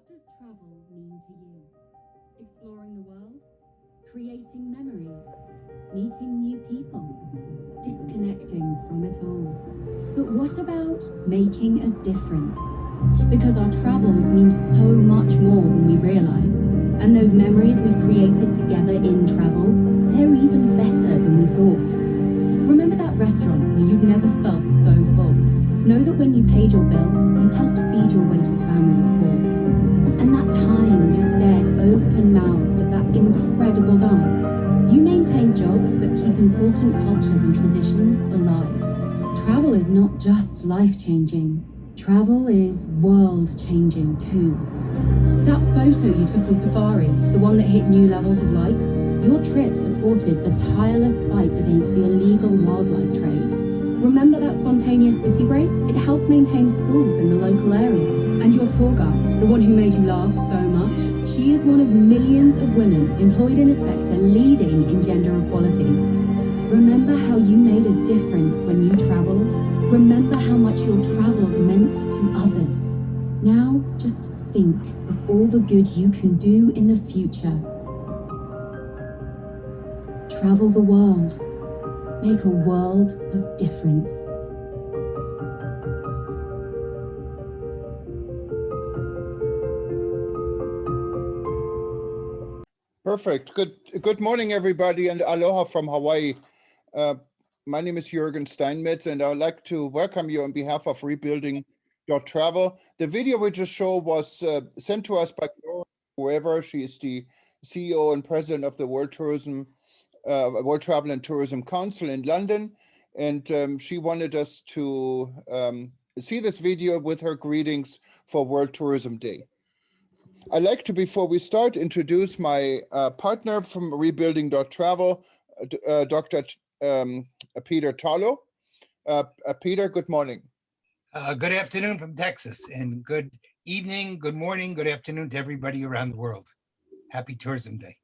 does travel mean to you? Exploring the world? Creating memories? Meeting new people? Disconnecting from it all? But what about making a difference? Because our travels mean so much more than we realise. And those memories we've created together in travel, they're even better than we thought. Remember that restaurant where you'd never felt so full? Know that when you paid your bill, you helped feed your waiter's family of 4. And that time you stared open-mouthed at that incredible dance. You maintain jobs that keep important cultures and traditions alive. Travel is not just life-changing. Travel is world-changing too. That photo you took on safari, the one that hit new levels of likes, your trip supported the tireless fight against the illegal wildlife trade. Remember that spontaneous city break? It helped maintain schools in the local area. And your tour guide, the one who made you laugh so much, she is one of millions of women employed in a sector leading in gender equality. Remember how you made a difference when you traveled? Remember how much your travels meant to others. Now, just think of all the good you can do in the future. Travel the world. Make a world of difference. Perfect. Good morning, everybody, and aloha from Hawaii. My name is Jürgen Steinmetz, and I would like to welcome you on behalf of Rebuilding.Travel. The video we just showed was sent to us by whoever. She is the CEO and president of the World Travel and Tourism Council in London, and she wanted us to see this video with her greetings for World Tourism Day. I'd like to, before we start, introduce my partner from Rebuilding.Travel, Dr. Peter Talo. Peter, good morning. Good afternoon from Texas, and good evening, good morning, good afternoon to everybody around the world. Happy Tourism Day.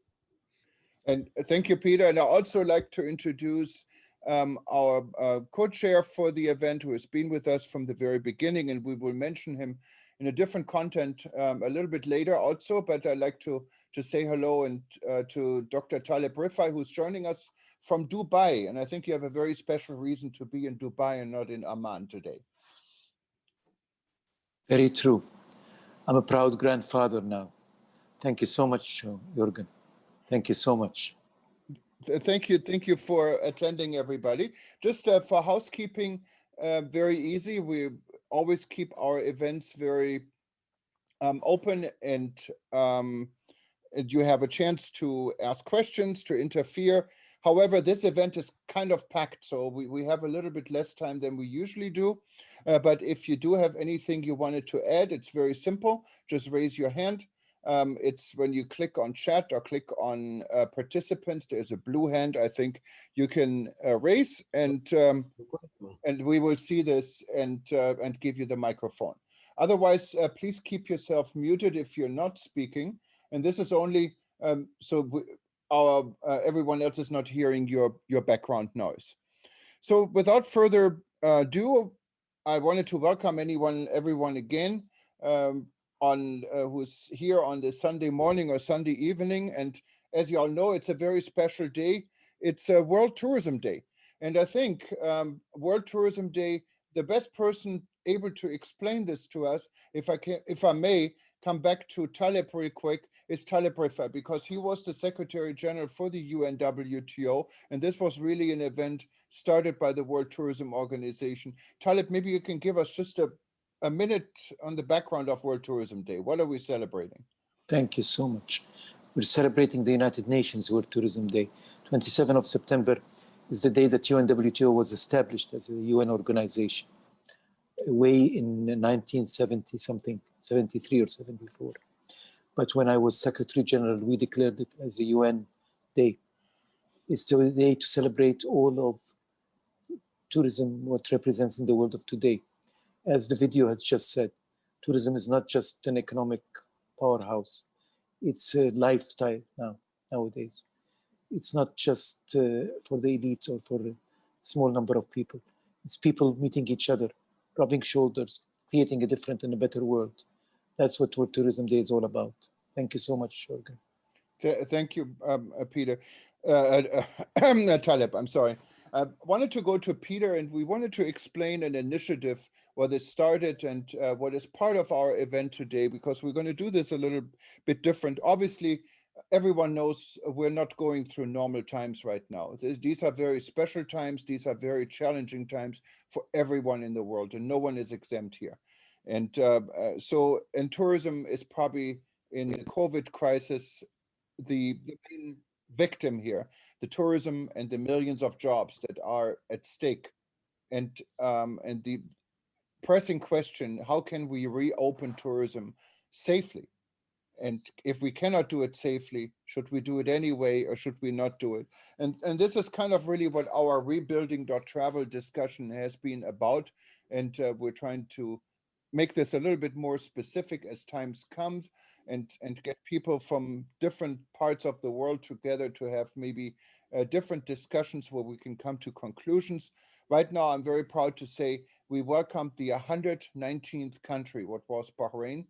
And thank you, Peter. And I also like to introduce our co-chair for the event, who has been with us from the very beginning, and we will mention him in a different content a little bit later also, but I'd like to say hello and to Dr. Taleb Rifai, who's joining us from Dubai. And I think you have a very special reason to be in Dubai and not in Amman today. Very true. I'm a proud grandfather now. Thank you so much, Jürgen. Thank you so much. Thank you for attending, everybody. Just for housekeeping, very easy. We always keep our events very open, and you have a chance to ask questions, to interfere. However, this event is kind of packed, so we have a little bit less time than we usually do. But if you do have anything you wanted to add, it's very simple. Just raise your hand. It's when you click on chat or click on participants, there's a blue hand I think you can raise, and we will see this and give you the microphone. Otherwise, please keep yourself muted if you're not speaking. And this is only so everyone else is not hearing your background noise. So without further ado, I wanted to welcome everyone again who's here on the Sunday morning or Sunday evening. And as you all know, it's a very special day. It's a World Tourism Day. And I think World Tourism Day, the best person able to explain this to us, if I may come back to Taleb real quick, is Taleb Rifai, because he was the Secretary-General for the UNWTO, and this was really an event started by the World Tourism Organization. Taleb, maybe you can give us just a minute on the background of World Tourism Day. What are we celebrating? Thank you so much. We're celebrating the United Nations World Tourism Day. 27th of September is the day that UNWTO was established as a UN organization, way in 1970 something, 73 or 74. But when I was Secretary General, we declared it as a UN Day. It's the day to celebrate all of tourism, what represents in the world of today. As the video has just said, tourism is not just an economic powerhouse. It's a lifestyle nowadays. It's not just for the elite or for a small number of people. It's people meeting each other, rubbing shoulders, creating a different and a better world. That's what World Tourism Day is all about. Thank you so much, Jorgen. Thank you, Peter. Taleb, I'm sorry. Wanted to go to Peter, and we wanted to explain an initiative, what it started and what is part of our event today, because we're going to do this a little bit different. Obviously, everyone knows we're not going through normal times right now. These are very special times. These are very challenging times for everyone in the world, and no one is exempt here. And and tourism is probably in the COVID crisis the main victim here, the tourism and the millions of jobs that are at stake, and the pressing question: how can we reopen tourism safely? And if we cannot do it safely, should we do it anyway, or should we not do it? And this is kind of really what our rebuilding.travel discussion has been about, and we're trying to make this a little bit more specific as times comes, and get people from different parts of the world together to have maybe different discussions where we can come to conclusions. Right now, I'm very proud to say we welcomed the 119th country, what was Bahrain,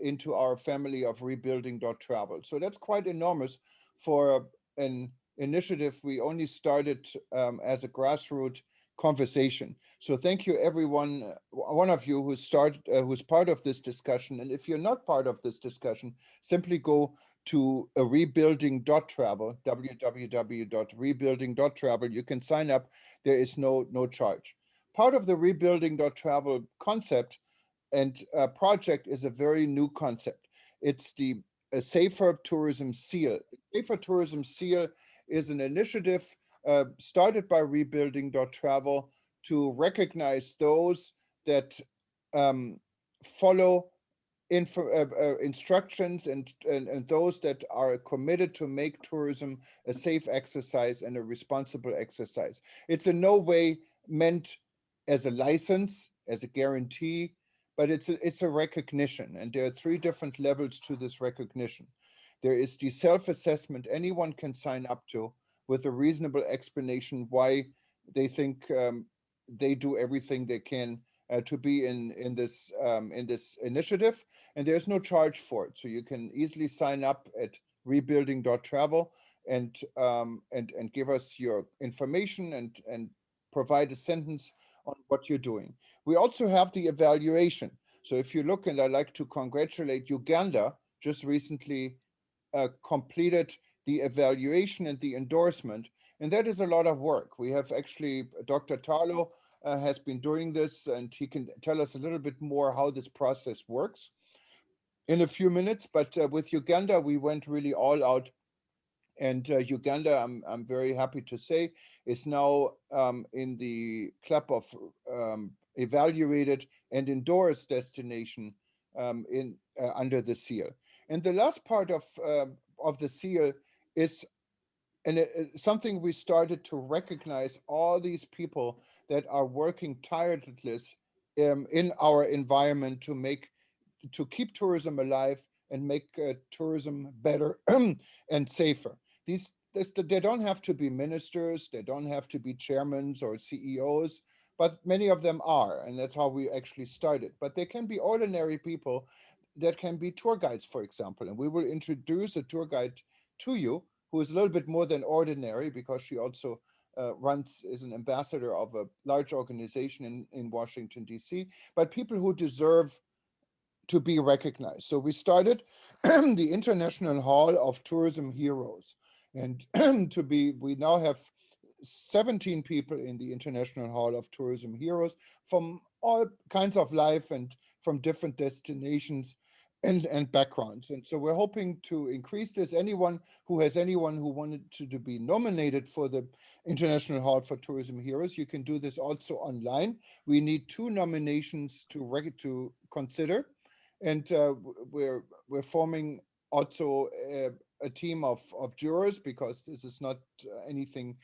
into our family of rebuilding.travel. So that's quite enormous for an initiative we only started as a grassroots conversation. So thank you, everyone, one of you who's part of this discussion. And if you're not part of this discussion, simply go to rebuilding.travel, www.rebuilding.travel. You can sign up. There is no charge. Part of the rebuilding.travel concept and project is a very new concept. It's the Safer Tourism Seal. Safer Tourism Seal is an initiative started by rebuilding.travel to recognize those that follow instructions and those that are committed to make tourism a safe exercise and a responsible exercise. It's in no way meant as a license, as a guarantee, but it's a recognition, and there are 3 different levels to this recognition. There is the self-assessment anyone can sign up to, with a reasonable explanation why they think they do everything they can to be in this initiative, and there's no charge for it. So you can easily sign up at rebuilding.travel and give us your information and provide a sentence on what you're doing. We also have the evaluation. So if you look, and I'd like to congratulate Uganda, just recently completed the evaluation and the endorsement, and that is a lot of work. We have actually, Dr. Tarlo has been doing this, and he can tell us a little bit more how this process works in a few minutes. But with Uganda, we went really all out, and Uganda, I'm very happy to say, is now in the club of evaluated and endorsed destination under the seal. And the last part of the seal is something we started to recognize all these people that are working tirelessly in our environment to keep tourism alive and make tourism better and safer. They don't have to be ministers, they don't have to be chairmen or CEOs, but many of them are, and that's how we actually started. But they can be ordinary people that can be tour guides, for example, and we will introduce a tour guide to you who is a little bit more than ordinary, because she also is an ambassador of a large organization in Washington, D.C., but people who deserve to be recognized. So we started the International Hall of Tourism Heroes, and we now have 17 people in the International Hall of Tourism Heroes from all kinds of life and from different destinations and backgrounds. And so we're hoping to increase this. Anyone who wanted to be nominated for the International Hall for Tourism Heroes, you can do this also online. We need 2 nominations to consider. And we're forming also a team of jurors, because this is not anything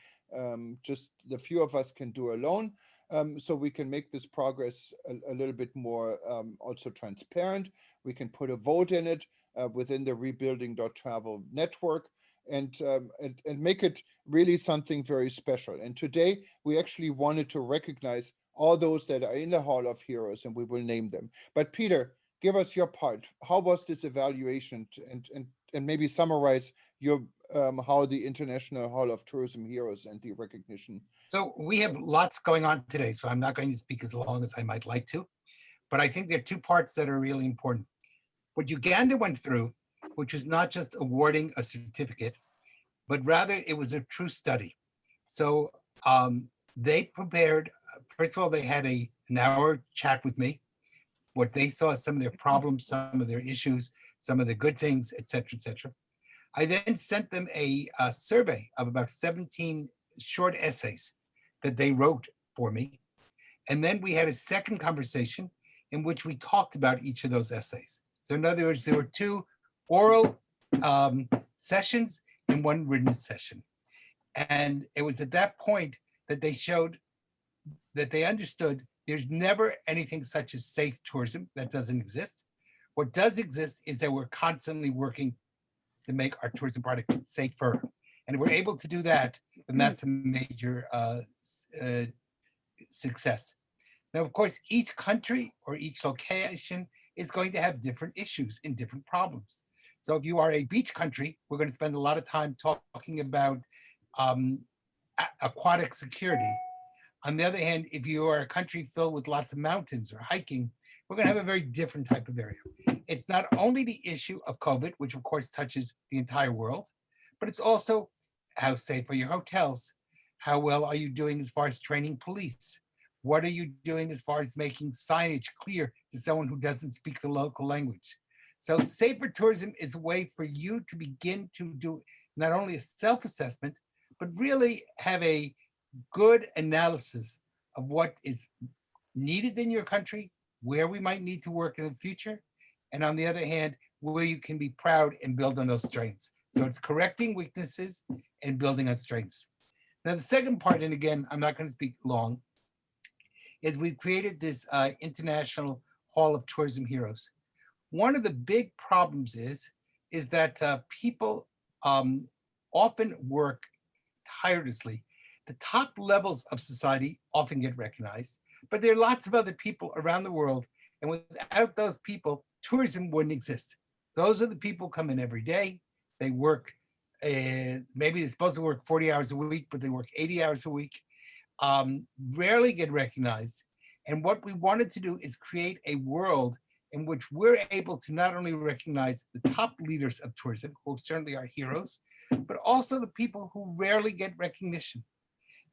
just the few of us can do alone. So we can make this progress a little bit more also transparent. We can put a vote in it within the rebuilding.travel network, and make it really something very special. And today we actually wanted to recognize all those that are in the Hall of Heroes, and we will name them. But Peter, give us your part. How was this evaluation, and maybe summarize your how the International Hall of Tourism Heroes and the recognition. So we have lots going on today, so I'm not going to speak as long as I might like to, but I think there are two parts that are really important. What Uganda went through, which was not just awarding a certificate, but rather it was a true study. So they prepared, first of all, they had an hour chat with me, what they saw, some of their problems, some of their issues, some of the good things, et cetera, et cetera. I then sent them a survey of about 17 short essays that they wrote for me. And then we had a second conversation in which we talked about each of those essays. So in other words, there were two oral sessions and one written session. And it was at that point that they showed that they understood there's never anything such as safe tourism. That doesn't exist. What does exist is that we're constantly working to make our tourism product safer. And if we're able to do that, then that's a major success. Now, of course, each country or each location is going to have different issues and different problems. So if you are a beach country, we're going to spend a lot of time talking about aquatic security. On the other hand, if you are a country filled with lots of mountains or hiking, we're going to have a very different type of area. It's not only the issue of COVID, which of course touches the entire world, but it's also how safe are your hotels? How well are you doing as far as training police? What are you doing as far as making signage clear to someone who doesn't speak the local language? So safer tourism is a way for you to begin to do not only a self-assessment, but really have a good analysis of what is needed in your country, where we might need to work in the future, and on the other hand, where you can be proud and build on those strengths. So it's correcting weaknesses and building on strengths. Now, the second part, and again, I'm not going to speak long, is we've created this International Hall of Tourism Heroes. One of the big problems is that people often work tirelessly. The top levels of society often get recognized, but there are lots of other people around the world, and without those people, tourism wouldn't exist. Those are the people who come in every day. They work, maybe they're supposed to work 40 hours a week, but they work 80 hours a week, rarely get recognized. And what we wanted to do is create a world in which we're able to not only recognize the top leaders of tourism, who certainly are heroes, but also the people who rarely get recognition.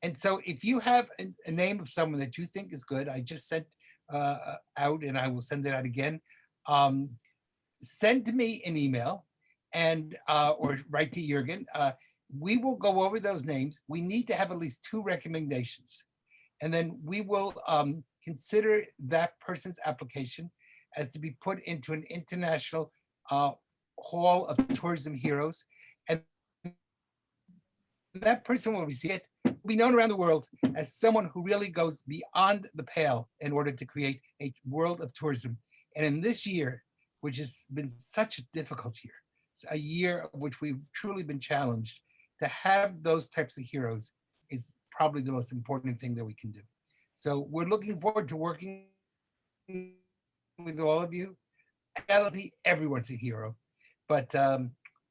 And so if you have a name of someone that you think is good, I just sent out, and I will send it out again, send to me an email and or write to Jürgen. We will go over those names. We need to have at least 2 recommendations. And then we will consider that person's application as to be put into an International Hall of Tourism Heroes. And that person will receive it, will be known around the world as someone who really goes beyond the pale in order to create a world of tourism. And in this year, which has been such a difficult year, a year of which we've truly been challenged, to have those types of heroes is probably the most important thing that we can do. So we're looking forward to working with all of you. In reality, everyone's a hero, but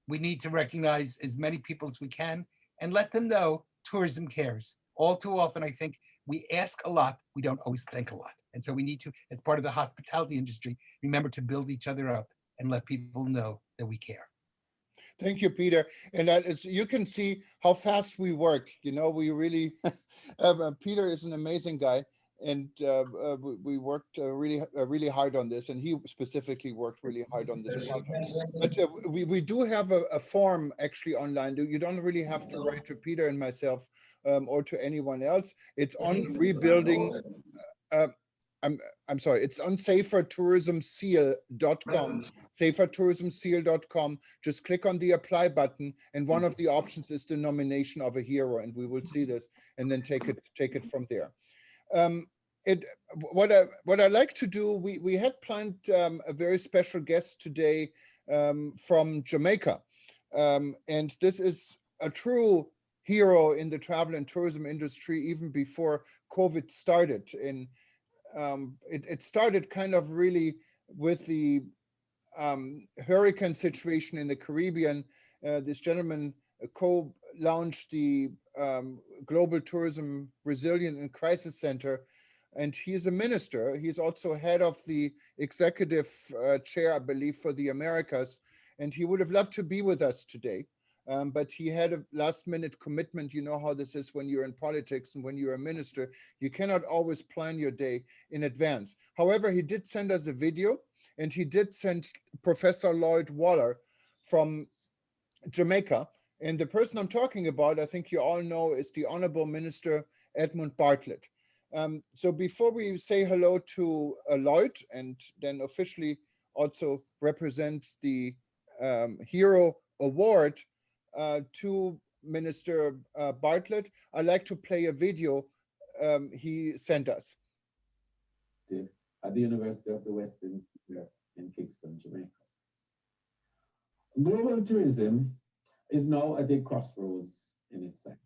we need to recognize as many people as we can and let them know tourism cares. All too often, I think we ask a lot, we don't always think a lot. And so we need to, as part of the hospitality industry, remember to build each other up and let people know that we care. Thank you, Peter. And that is, you can see how fast we work. You know, we really, Peter is an amazing guy. And we worked really hard on this, and he specifically worked really hard on this project. But we do have a form actually online. You don't really have to write to Peter and myself or to anyone else. It's on rebuilding. I'm sorry, it's on safertourismseal.com, safertourismseal.com. Just click on the apply button, and one of the options is the nomination of a hero, and we will see this and then take it from there. What I like to do, we had planned a very special guest today from Jamaica, and this is a true hero in the travel and tourism industry even before COVID started. It started kind of really with the hurricane situation in the Caribbean, this gentleman co-launched the Global Tourism Resilience and Crisis Center, and he's a minister. He's also head of the executive chair, I believe, for the Americas, and he would have loved to be with us today. But he had a last-minute commitment. You know how this is when you're in politics and when you're a minister. You cannot always plan your day in advance. However, he did send us a video, and he did send Professor Lloyd Waller from Jamaica. And the person I'm talking about, I think you all know, is the Honorable Minister Edmund Bartlett. So before we say hello to Lloyd and then officially also represent the Hero Award to Minister Bartlett, I'd like to play a video he sent us. At the University of the Western in Kingston, Jamaica. Global tourism is now at a crossroads in its cycle.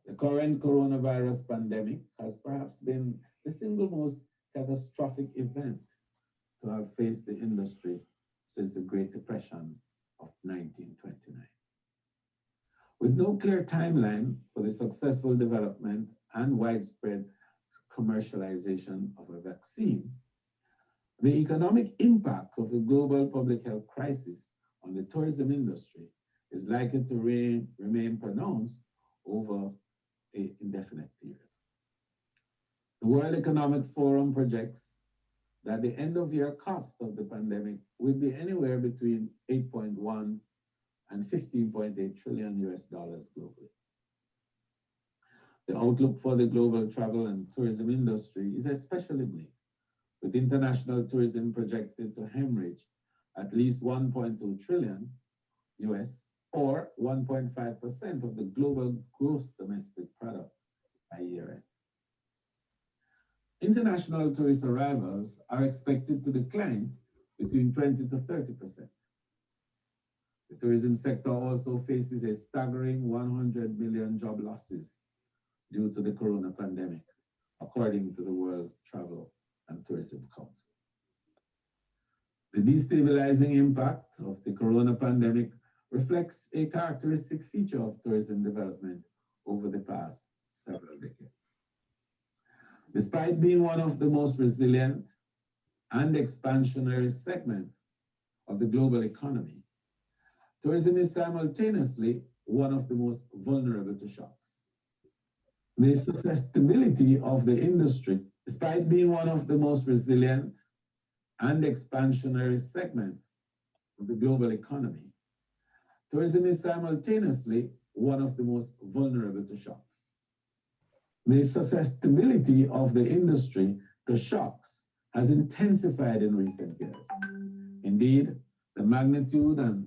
The current coronavirus pandemic has perhaps been the single most catastrophic event to have faced the industry since the Great Depression of 1929. With no clear timeline for the successful development and widespread commercialization of a vaccine, the economic impact of the global public health crisis on the tourism industry is likely to remain pronounced over an indefinite period. The World Economic Forum projects that the end-of-year cost of the pandemic will be anywhere between 8.1 and 15.8 trillion US dollars globally. The outlook for the global travel and tourism industry is especially bleak, with international tourism projected to hemorrhage at least 1.2 trillion US or 1.5% of the global gross domestic product by year-end. International tourist arrivals are expected to decline between 20 to 30%. The tourism sector also faces a staggering 100 million job losses due to the corona pandemic, according to the World Travel and Tourism Council. The destabilizing impact of the corona pandemic reflects a characteristic feature of tourism development over the past several decades. Despite being one of the most resilient and expansionary segments of the global economy, tourism is simultaneously one of the most vulnerable to shocks. The susceptibility of the industry, despite being one of the most resilient and expansionary segment of the global economy, tourism is simultaneously one of the most vulnerable to shocks. The susceptibility of the industry to shocks has intensified in recent years. Indeed, the magnitude and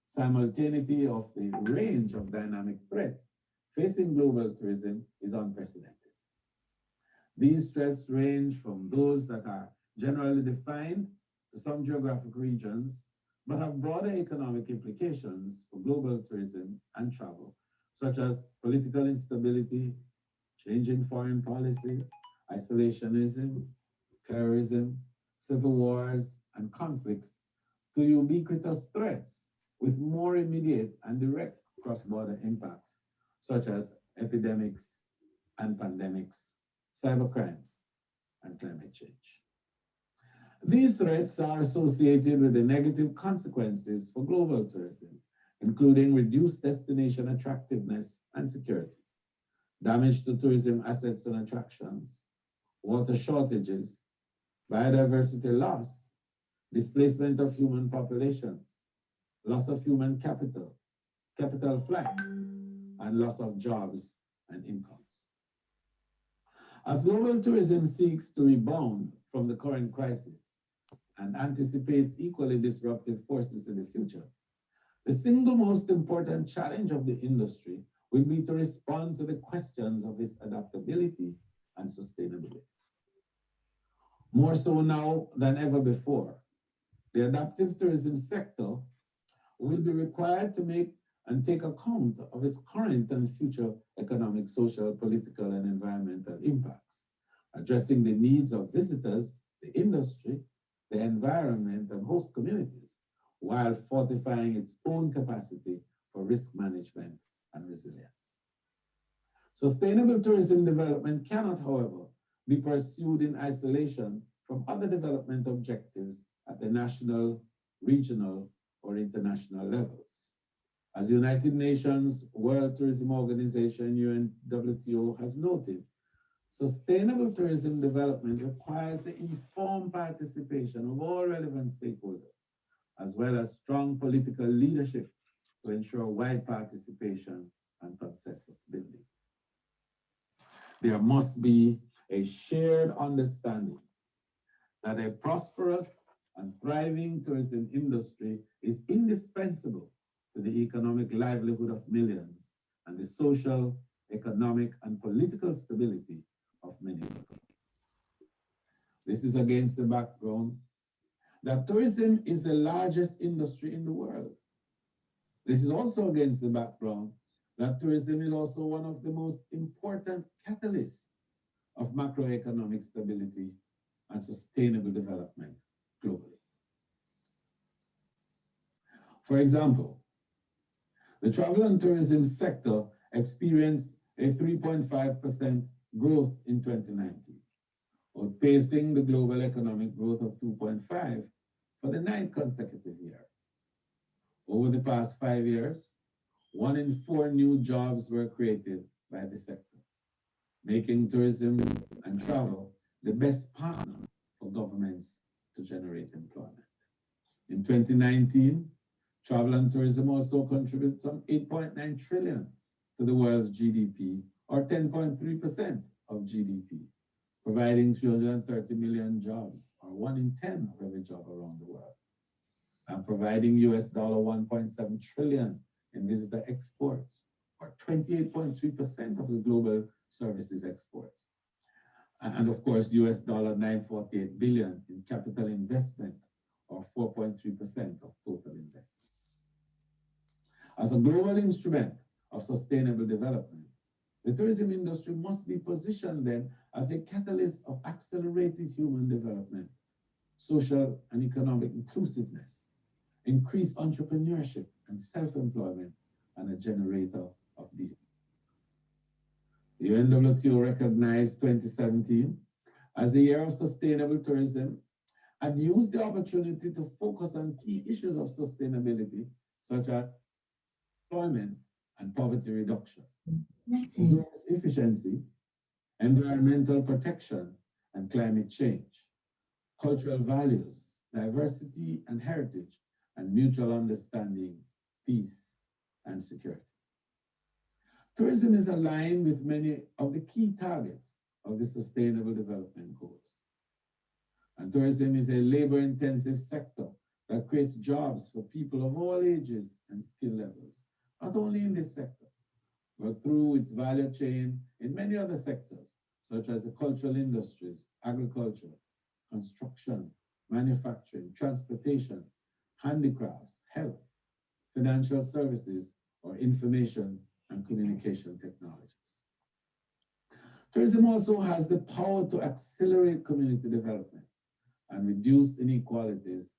simultaneity of the range of dynamic threats facing global tourism is unprecedented. These threats range from those that are generally defined to some geographic regions, but have broader economic implications for global tourism and travel, such as political instability, changing foreign policies, isolationism, terrorism, civil wars, and conflicts, to ubiquitous threats with more immediate and direct cross-border impacts, such as epidemics and pandemics, cybercrimes, and climate change. These threats are associated with the negative consequences for global tourism, including reduced destination attractiveness and security, damage to tourism assets and attractions, water shortages, biodiversity loss, displacement of human populations, loss of human capital, capital flight, and loss of jobs and incomes. As global tourism seeks to rebound from the current crisis and anticipates equally disruptive forces in the future, the single most important challenge of the industry will be to respond to the questions of its adaptability and sustainability. More so now than ever before, the adaptive tourism sector will be required to make and take account of its current and future economic, social, political, and environmental impacts, addressing the needs of visitors, the industry, the environment, and host communities, while fortifying its own capacity for risk management and resilience. Sustainable tourism development cannot, however, be pursued in isolation from other development objectives at the national, regional, or international levels. As United Nations World Tourism Organization, UNWTO, has noted, sustainable tourism development requires the informed participation of all relevant stakeholders, as well as strong political leadership to ensure wide participation and consensus building. There must be a shared understanding that a prosperous and thriving tourism industry is indispensable to the economic livelihood of millions and the social, economic, and political stability of many peoples. This is against the background that tourism is the largest industry in the world. This is also against the background that tourism is also one of the most important catalysts of macroeconomic stability and sustainable development globally. For example, the travel and tourism sector experienced a 3.5% growth in 2019, outpacing the global economic growth of 2.5% for the 9th consecutive year. Over the past 5 years, 1 in 4 new jobs were created by the sector, making tourism and travel the best partner for governments to generate employment. In 2019, travel and tourism also contribute some 8.9 trillion to the world's GDP, or 10.3% of GDP, providing 330 million jobs, or 1 in 10 of every job around the world, and providing US $1.7 trillion in visitor exports, or 28.3% of the global services exports. And of course, US $948 billion in capital investment, or 4.3% of total investment. As a global instrument of sustainable development, the tourism industry must be positioned then as a catalyst of accelerated human development, social and economic inclusiveness, increased entrepreneurship and self-employment, and a generator of these. The UNWTO recognized 2017 as a year of sustainable tourism and used the opportunity to focus on key issues of sustainability, such as employment and poverty reduction, resource efficiency, environmental protection and climate change, cultural values, diversity and heritage, and mutual understanding, peace, and security. Tourism is aligned with many of the key targets of the Sustainable Development Goals. And tourism is a labor-intensive sector that creates jobs for people of all ages and skill levels, not only in this sector, but through its value chain in many other sectors, such as the cultural industries, agriculture, construction, manufacturing, transportation, handicrafts, health, financial services, or information and communication technologies. Tourism also has the power to accelerate community development and reduce inequalities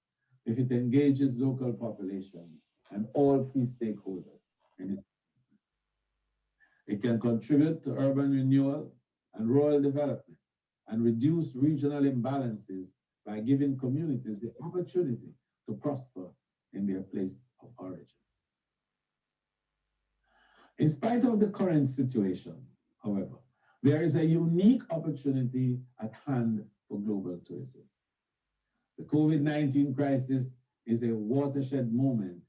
if it engages local populations and all key stakeholders in it. It can contribute to urban renewal and rural development and reduce regional imbalances by giving communities the opportunity to prosper in their place of origin. In spite of the current situation, however, there is a unique opportunity at hand for global tourism. The COVID-19 crisis is a watershed moment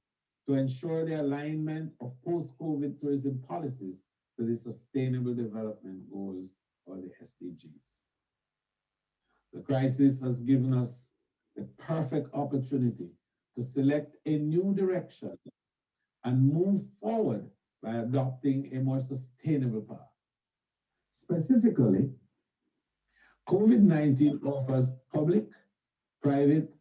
to ensure the alignment of post-COVID tourism policies to the Sustainable Development Goals, or the SDGs. The crisis has given us the perfect opportunity to select a new direction and move forward by adopting a more sustainable path. Specifically, COVID-19 offers public, private,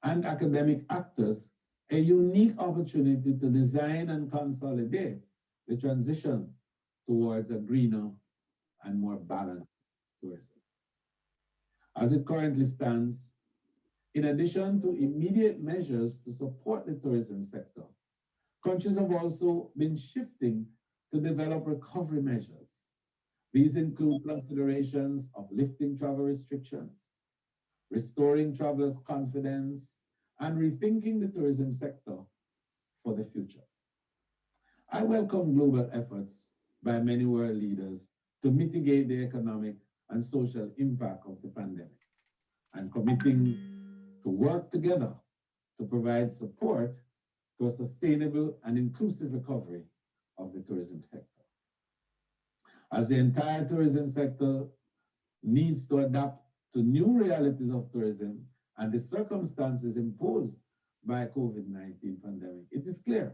and academic actors a unique opportunity to design and consolidate the transition towards a greener and more balanced tourism. As it currently stands, In addition to immediate measures to support the tourism sector, countries have also been shifting to develop recovery measures. These include considerations of lifting travel restrictions, restoring travelers' confidence, and rethinking the tourism sector for the future. I welcome global efforts by many world leaders to mitigate the economic and social impact of the pandemic and committing to work together to provide support to a sustainable and inclusive recovery of the tourism sector. As the entire tourism sector needs to adapt to new realities of tourism and the circumstances imposed by COVID-19 pandemic, it is clear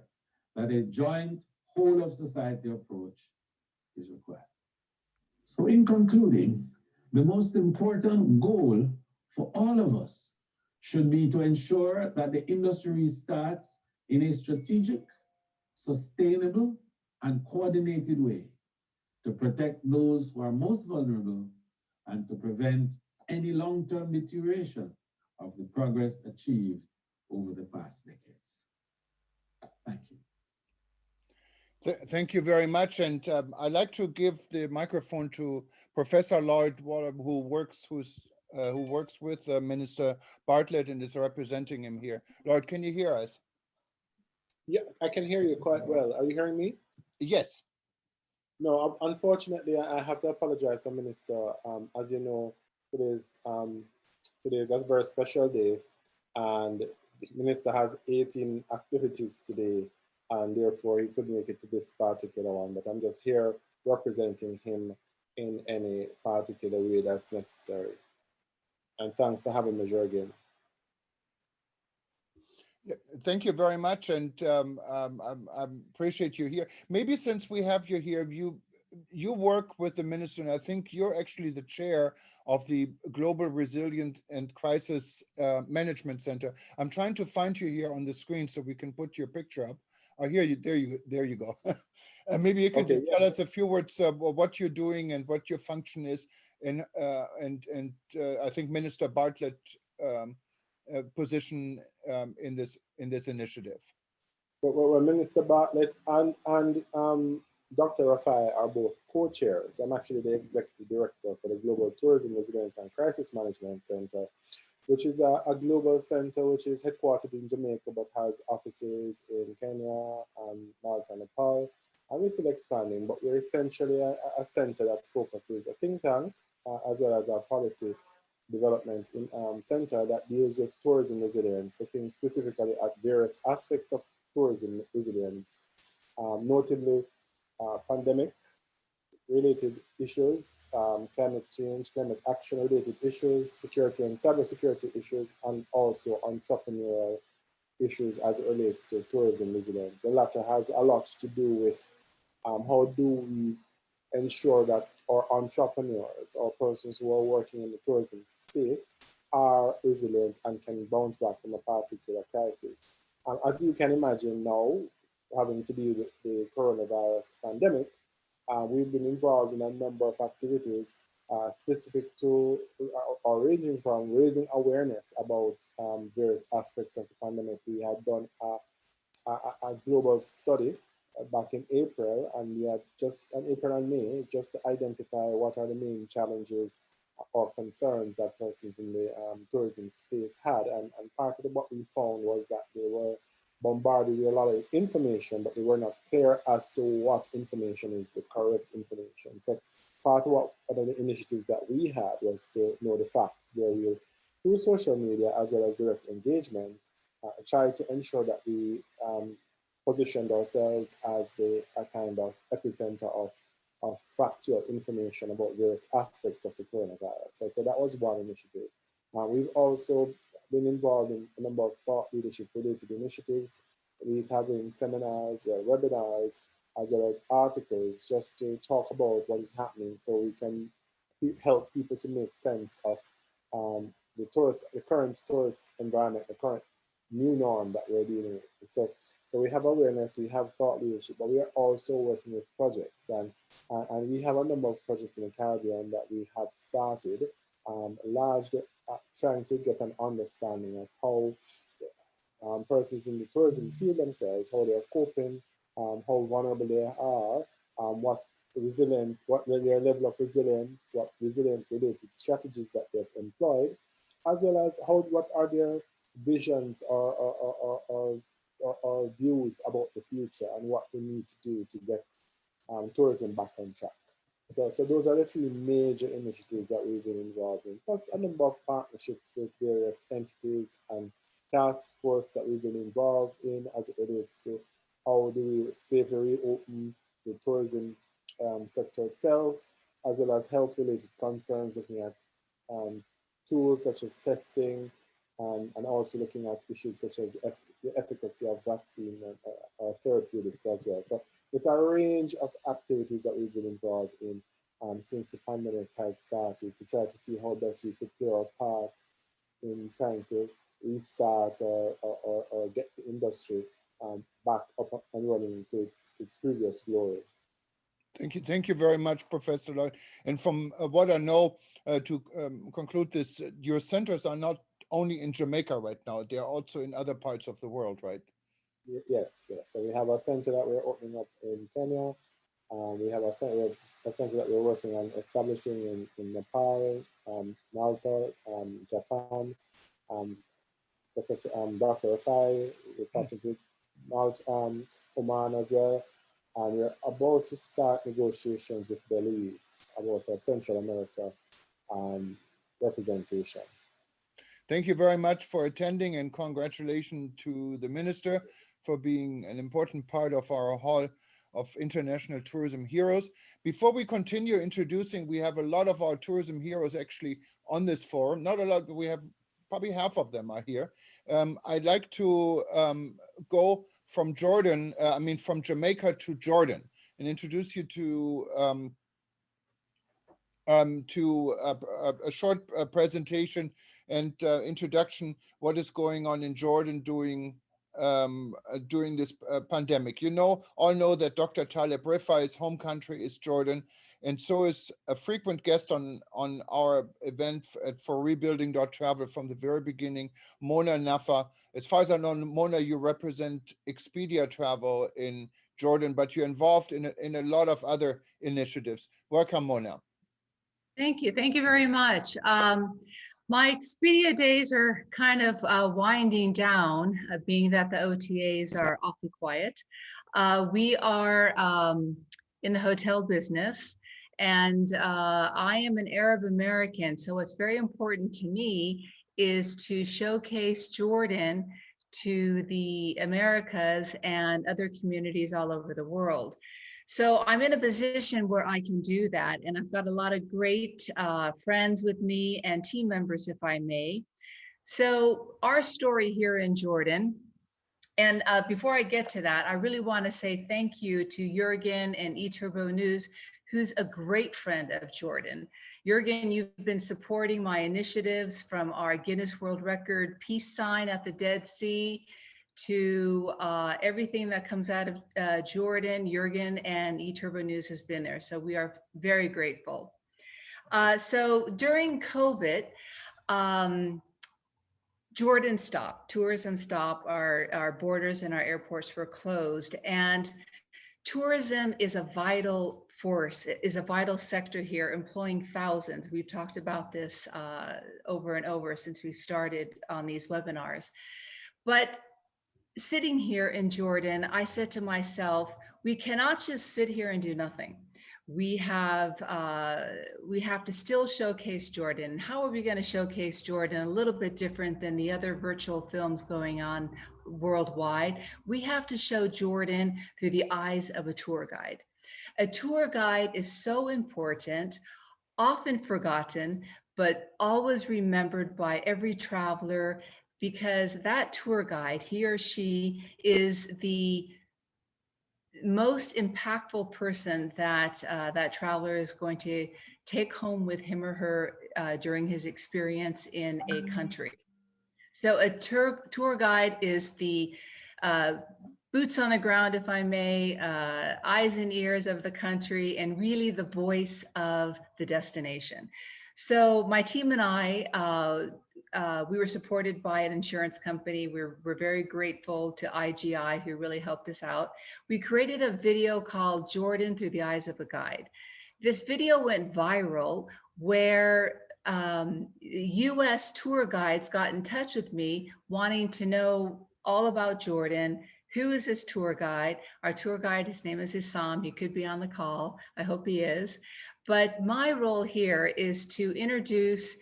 that a joint whole of society approach is required. So in concluding, the most important goal for all of us should be to ensure that the industry restarts in a strategic, sustainable, and coordinated way to protect those who are most vulnerable and to prevent any long-term deterioration of the progress achieved over the past decades. Thank you. Thank you very much. And I'd like to give the microphone to Professor Lloyd Waller, who works with Minister Bartlett and is representing him here. Lloyd, can you hear us? Yeah, I can hear you quite well. Are you hearing me? Yes. No, unfortunately, I have to apologize to Minister. As you know, today is a very special day, and the Minister has 18 activities today, and therefore he couldn't make it to this particular one. But I'm just here representing him in any particular way that's necessary. And thanks for having me, Jürgen. Thank you very much, and I appreciate you here. Maybe since we have you here, you work with the minister, and I think you're actually the chair of the Global Resilient and Crisis Management Center. I'm trying to find you here on the screen so we can put your picture up. Oh, here you, there you go. Maybe you can just tell us a few words of what you're doing and what your function is, and I think Minister Bartlett position in this initiative. Well, Minister Bartlett and Dr. Rifai are both co-chairs. I'm actually the executive director for the Global Tourism Resilience and Crisis Management Center, which is a global center which is headquartered in Jamaica but has offices in Kenya and Malta and Nepal. And we're still expanding, but we're essentially a center that focuses, a think tank, as well as a policy development center that deals with tourism resilience, looking specifically at various aspects of tourism resilience, notably pandemic-related issues, climate change, climate action-related issues, security and cybersecurity issues, and also entrepreneurial issues as it relates to tourism resilience. The latter has a lot to do with how do we ensure that our entrepreneurs or persons who are working in the tourism space are resilient and can bounce back from a particular crisis. As you can imagine now, having to deal with the coronavirus pandemic, we've been involved in a number of activities specific to or ranging from raising awareness about various aspects of the pandemic. We had done a global study back in April, and we had just in April and May, just to identify what are the main challenges or concerns that persons in the tourism space had. And part of what we found was that they were bombarded with a lot of information, but they were not clear as to what information is the correct information. So part of what one of the initiatives that we had was to know the facts, where we, through social media as well as direct engagement, tried to ensure that we positioned ourselves as a kind of epicenter of factual information about various aspects of the coronavirus. So that was one initiative. We've also been involved in a number of thought leadership related initiatives. We're having seminars, webinars, as well as articles just to talk about what is happening so we can help people to make sense of the current tourist environment, the current new norm that we're dealing with. So we have awareness, we have thought leadership, but we are also working with projects, and we have a number of projects in the Caribbean that we have started, largely trying to get an understanding of how persons in the tourism feel themselves, how they're coping, how vulnerable they are, what their level of resilience, what resilient-related strategies that they've employed, as well as what are their visions or views about the future and what we need to do to get tourism back on track. So those are the three major initiatives that we've been involved in, plus a number of partnerships with various entities and task force that we've been involved in as it relates to how do we safely reopen the tourism sector itself, as well as health-related concerns, looking at tools such as testing, and also looking at issues such as the efficacy of vaccine or therapeutics as well. So it's a range of activities that we've been involved in since the pandemic has started to try to see how best we could play our part in trying to restart or get the industry back up and running to its previous glory. Thank you very much, Professor Lloyd. And from what I know, to conclude this, your centers are not only in Jamaica right now, they are also in other parts of the world, right? Yes. So we have a center that we're opening up in Kenya. We have a center that we're working on establishing in Nepal, Malta, Japan. Professor Dr. Rifai, we're partnered with Malta, Oman as well. And we're about to start negotiations with Belize about a Central America representation. Thank you very much for attending, and congratulations to the Minister for being an important part of our Hall of International Tourism Heroes. Before we continue introducing, we have a lot of our tourism heroes actually on this forum. Not a lot, but we have probably half of them are here. I'd like to go from from Jamaica to Jordan, and introduce you to a short presentation and introduction what is going on in Jordan during this pandemic. All know that Dr. Taleb Rifai's home country is Jordan, and so is a frequent guest on our event for Rebuilding.Travel from the very beginning, Mona Nafa. As far as I know, Mona, you represent Expedia Travel in Jordan, but you're involved in a lot of other initiatives. Welcome, Mona. Thank you very much. My Expedia days are kind of winding down, being that the OTAs are awfully quiet. We are in the hotel business, and I am an Arab American, so what's very important to me is to showcase Jordan to the Americas and other communities all over the world. So I'm in a position where I can do that, and I've got a lot of great friends with me and team members, if I may. So our story here in Jordan, and before I get to that, I really want to say thank you to Jürgen and eTurbo News, who's a great friend of Jordan. Jürgen, you've been supporting my initiatives from our Guinness World Record peace sign at the Dead Sea to everything that comes out of Jordan. Jürgen and eTurbo News has been there, so we are very grateful. So during COVID, Jordan stopped, tourism stopped, our borders and our airports were closed, and tourism is a vital force, is a vital sector here, employing thousands. We've talked about this over and over since we started on these webinars. But sitting here in Jordan, I said to myself, we cannot just sit here and do nothing. We have to still showcase Jordan. How are we going to showcase Jordan a little bit different than the other virtual films going on worldwide? We have to show Jordan through the eyes of a tour guide. A tour guide is so important, often forgotten, but always remembered by every traveler, because that tour guide, he or she, is the most impactful person that that traveler is going to take home with him or her during his experience in a country. So a tour guide is the boots on the ground, if I may, eyes and ears of the country, and really the voice of the destination. So my team and I, we were supported by an insurance company. We're very grateful to IGI who really helped us out. We created a video called Jordan Through the Eyes of a Guide. This video went viral where US tour guides got in touch with me wanting to know all about Jordan. Who is this tour guide? Our tour guide, his name is Issam. He could be on the call. I hope he is. But my role here is to introduce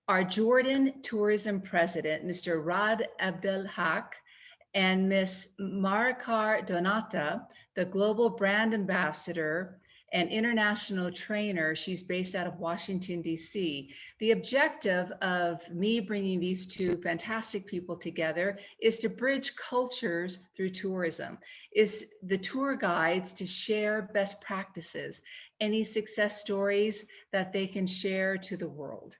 our Jordan tourism president, Mr. Rad Abdel Haq, and Ms. Marakar Donata, the global brand ambassador and international trainer. She's based out of Washington, D.C. The objective of me bringing these two fantastic people together is to bridge cultures through tourism, is the tour guides to share best practices, any success stories that they can share to the world.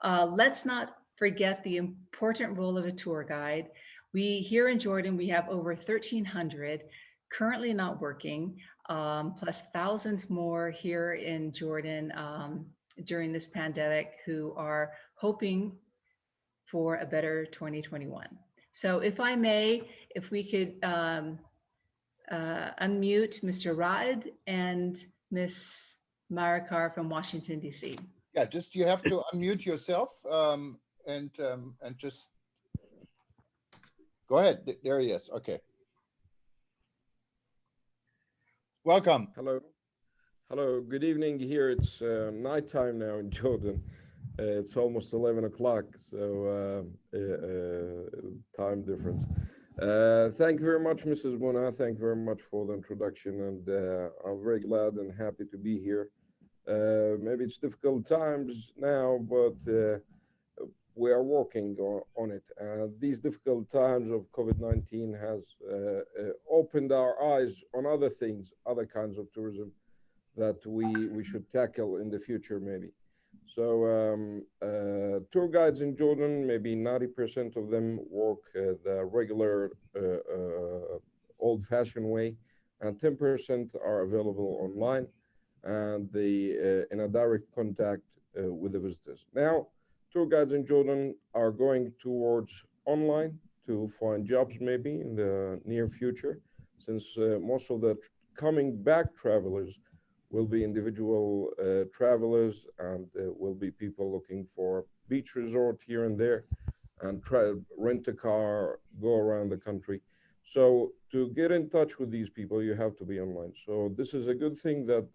Let's not forget the important role of a tour guide. Here in Jordan, we have over 1,300 currently not working, plus thousands more here in Jordan during this pandemic who are hoping for a better 2021. So if I may, if we could unmute Mr. Raed and Ms. Marakar from Washington, D.C. Yeah, just you have to unmute yourself and just go ahead. There he is. Okay. Welcome. Hello. Hello. Good evening here. It's nighttime now in Jordan. It's almost 11 o'clock, so time difference. Thank you very much, Mrs. Muna. Thank you very much for the introduction, and I'm very glad and happy to be here. Maybe it's difficult times now, but we are working on it. These difficult times of COVID-19 has opened our eyes on other things, other kinds of tourism that we should tackle in the future, maybe. So tour guides in Jordan, maybe 90% of them work the regular old-fashioned way, and 10% are available online, and they in a direct contact with the visitors. Now, tour guides in Jordan are going towards online to find jobs maybe in the near future, since most of the coming back travelers will be individual travelers, and will be people looking for beach resort here and there and try to rent a car, go around the country. So to get in touch with these people, you have to be online. So this is a good thing that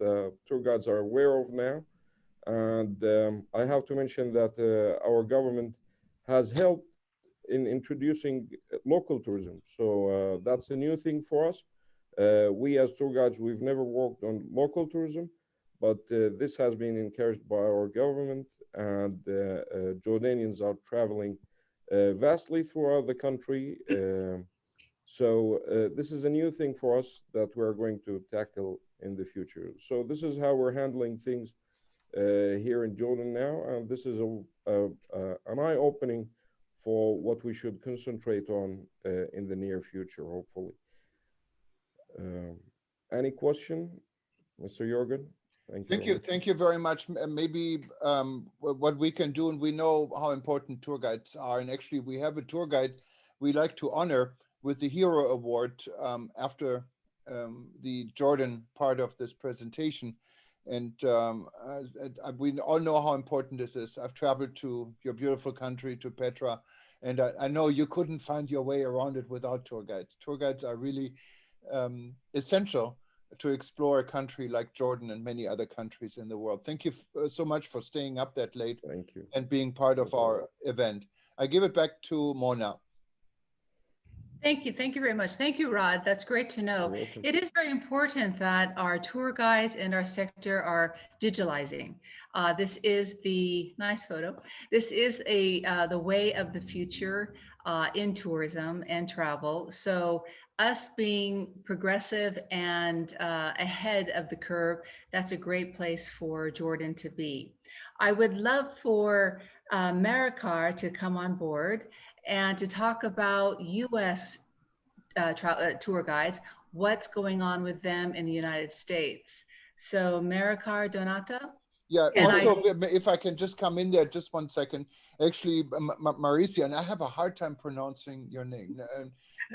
tour guides are aware of now. And I have to mention that our government has helped in introducing local tourism. So that's a new thing for us. We as tour guides, we've never worked on local tourism, but this has been encouraged by our government, and Jordanians are traveling vastly throughout the country. So this is a new thing for us that we're going to tackle in the future. So this is how we're handling things here in Jordan now, and this is an eye-opening for what we should concentrate on in the near future, hopefully. Any question, Mr. Jorgen? Thank you. Thank you very much. Maybe what we can do, and we know how important tour guides are, and actually we have a tour guide we like to honor with the Hero Award after the Jordan part of this presentation. And we all know how important this is. I've traveled to your beautiful country, to Petra, and I know you couldn't find your way around it without tour guides. Tour guides are really essential to explore a country like Jordan and many other countries in the world. Thank you so much for staying up that late. Thank you. And being part of our event. I give it back to Mona. Thank you. Thank you very much. Thank you, Rod. That's great to know. It is very important that our tour guides and our sector are digitalizing. This is the nice photo. This is the way of the future in tourism and travel. So us being progressive and ahead of the curve, that's a great place for Jordan to be. I would love for Marakar to come on board and to talk about U.S. Tour guides, what's going on with them in the United States. So Marakar Donata? Yeah, And also, if I can just come in there just 1 second. Actually, Maricia, and I have a hard time pronouncing your name.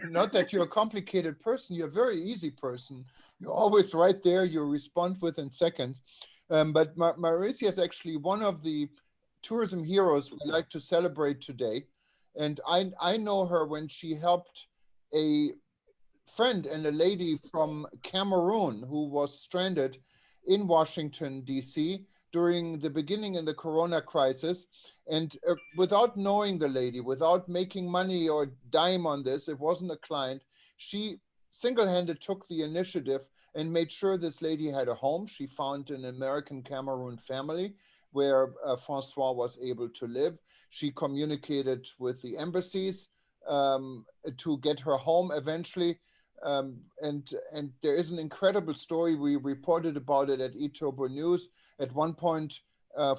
Not that you're a complicated person, you're a very easy person. You're always right there, you respond within seconds. But Maricia is actually one of the tourism heroes we like to celebrate today. And I know her when she helped a friend and a lady from Cameroon who was stranded in Washington, D.C. during the beginning in the Corona crisis. And without knowing the lady, without making money or dime on this, it wasn't a client, she single-handed took the initiative and made sure this lady had a home. She found an American Cameroon family where Francois was able to live. She communicated with the embassies to get her home eventually. And there is an incredible story. We reported about it at eTurbo News. At one point,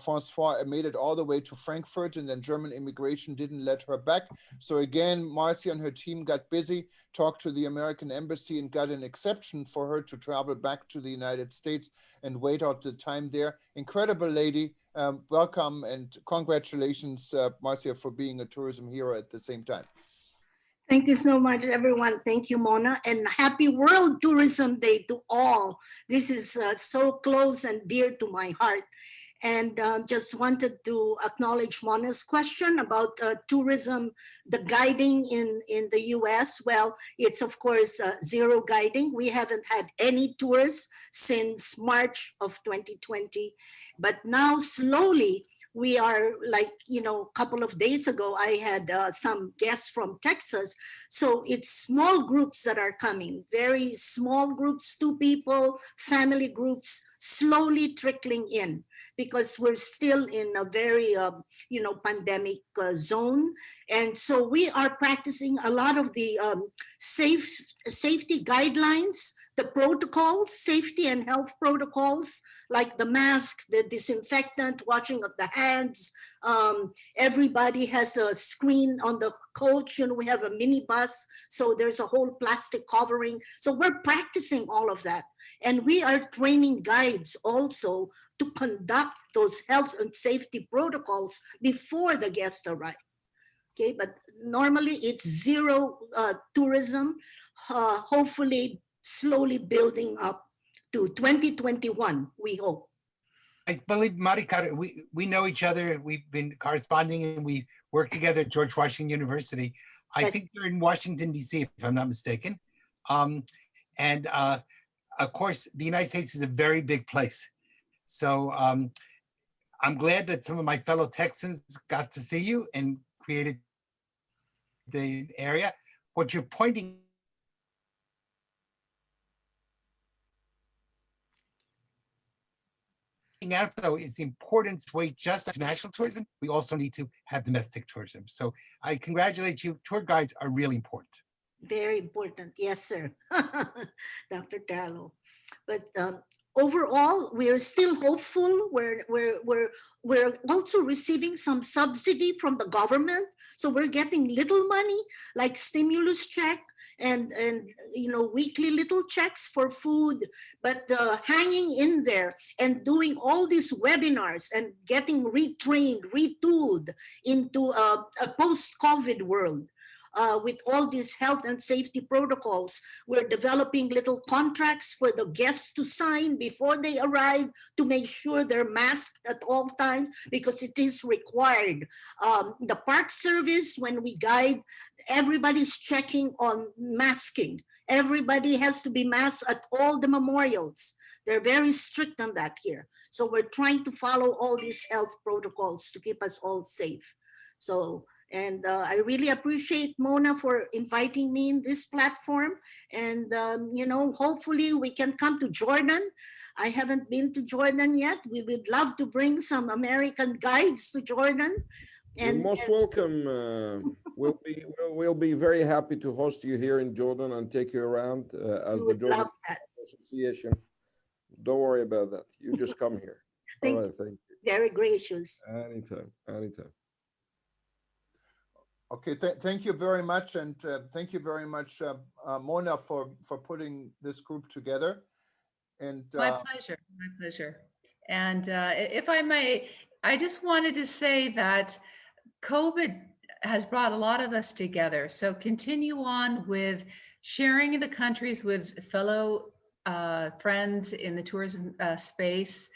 Francois made it all the way to Frankfurt, and then German immigration didn't let her back. So again, Marcia and her team got busy, talked to the American embassy, and got an exception for her to travel back to the United States and wait out the time there. Incredible lady. Welcome and congratulations, Marcia, for being a tourism hero at the same time. Thank you so much, everyone. Thank you, Mona. And happy World Tourism Day to all. This is so close and dear to my heart. And just wanted to acknowledge Mona's question about tourism, the guiding in the US. Well, it's of course zero guiding. We haven't had any tours since March of 2020. But now slowly, we are like, you know, a couple of days ago, I had some guests from Texas. So it's small groups that are coming, very small groups, 2 people, family groups, slowly trickling in because we're still in a very, you know, pandemic zone. And so we are practicing a lot of the safety guidelines, the protocols, safety and health protocols, like the mask, the disinfectant, washing of the hands. Everybody has a screen on the coach, and we have a minibus, so there's a whole plastic covering. So we're practicing all of that. And we are training guides also to conduct those health and safety protocols before the guests arrive. Okay, but normally it's zero tourism, hopefully slowly building up to 2021, we hope. I believe, Marika, we know each other. We've been corresponding and we work together at George Washington University. I think you're in Washington, D.C., if I'm not mistaken. And of course, the United States is a very big place. So I'm glad that some of my fellow Texans got to see you and created the area. What you're pointing out, though, is the importance to wait just as national tourism. We also need to have domestic tourism. So I congratulate you. Tour guides are really important. Very important. Yes, sir. Dr. Tallo. But overall, we are still hopeful. We're also receiving some subsidy from the government. So we're getting little money, like stimulus check and you know, weekly little checks for food, but hanging in there and doing all these webinars and getting retrained, retooled into a post-COVID world. With all these health and safety protocols, we're developing little contracts for the guests to sign before they arrive to make sure they're masked at all times, because it is required. The park service, when we guide, everybody's checking on masking. Everybody has to be masked at all the memorials. They're very strict on that here. So we're trying to follow all these health protocols to keep us all safe. So, and I really appreciate Mona for inviting me in this platform. And, you know, hopefully we can come to Jordan. I haven't been to Jordan yet. We would love to bring some American guides to Jordan. And you're most welcome. We'll be very happy to host you here in Jordan and take you around as the Jordan Association. Don't worry about that. You just come here. Thank all right, thank you. Very gracious. Anytime, anytime. Okay, thank you very much, and thank you very much, Mona, for putting this group together. And my pleasure, my pleasure. And if I may, I just wanted to say that COVID has brought a lot of us together. So continue on with sharing the countries with fellow friends in the tourism space.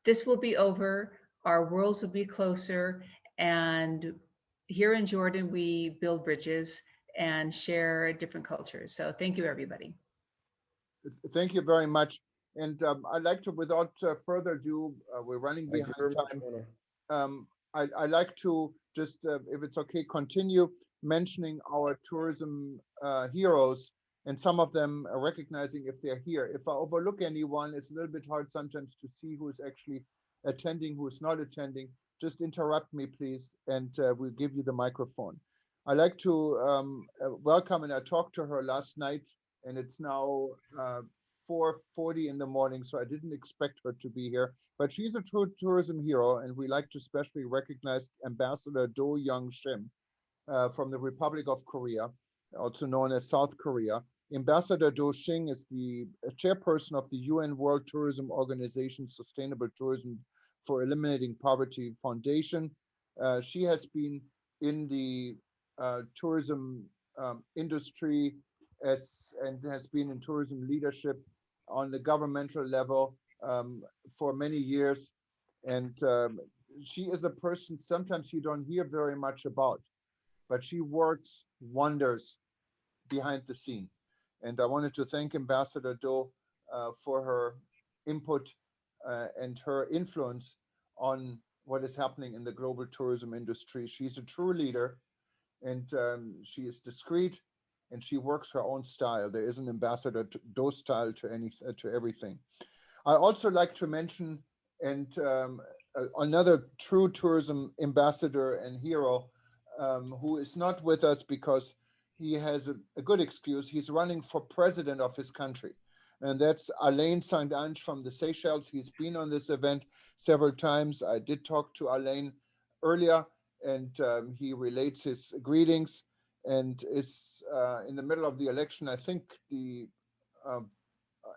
This will be over. Our worlds will be closer. And here in Jordan, we build bridges and share different cultures. So thank you, everybody. Thank you very much. And I'd like to, without further ado, we're running Thank you behind very much, time. Mona. I'd like to just, if it's okay, continue mentioning our tourism heroes, and some of them recognizing if they're here. If I overlook anyone, it's a little bit hard sometimes to see who's actually attending, who's not attending. Just interrupt me, please, and we'll give you the microphone. I'd like to welcome, and I talked to her last night, and it's now 4:40 in the morning, so I didn't expect her to be here, but she's a true tourism hero, and we like to especially recognize Ambassador Do Young Shim from the Republic of Korea, also known as South Korea. Ambassador Do Xing is the chairperson of the UN World Tourism Organization Sustainable Tourism for Eliminating Poverty Foundation. She has been in the tourism industry and has been in tourism leadership on the governmental level for many years. And she is a person sometimes you don't hear very much about, but she works wonders behind the scene. And I wanted to thank Ambassador Do for her input and her influence on what is happening in the global tourism industry. She's a true leader, and she is discreet, and she works her own style. There is an Ambassador Do style to everything. I also like to mention and another true tourism ambassador and hero who is not with us because he has a good excuse. He's running for president of his country. And that's Alain Saint-Ange from the Seychelles. He's been on this event several times. I did talk to Alain earlier, and he relates his greetings and is in the middle of the election. I think the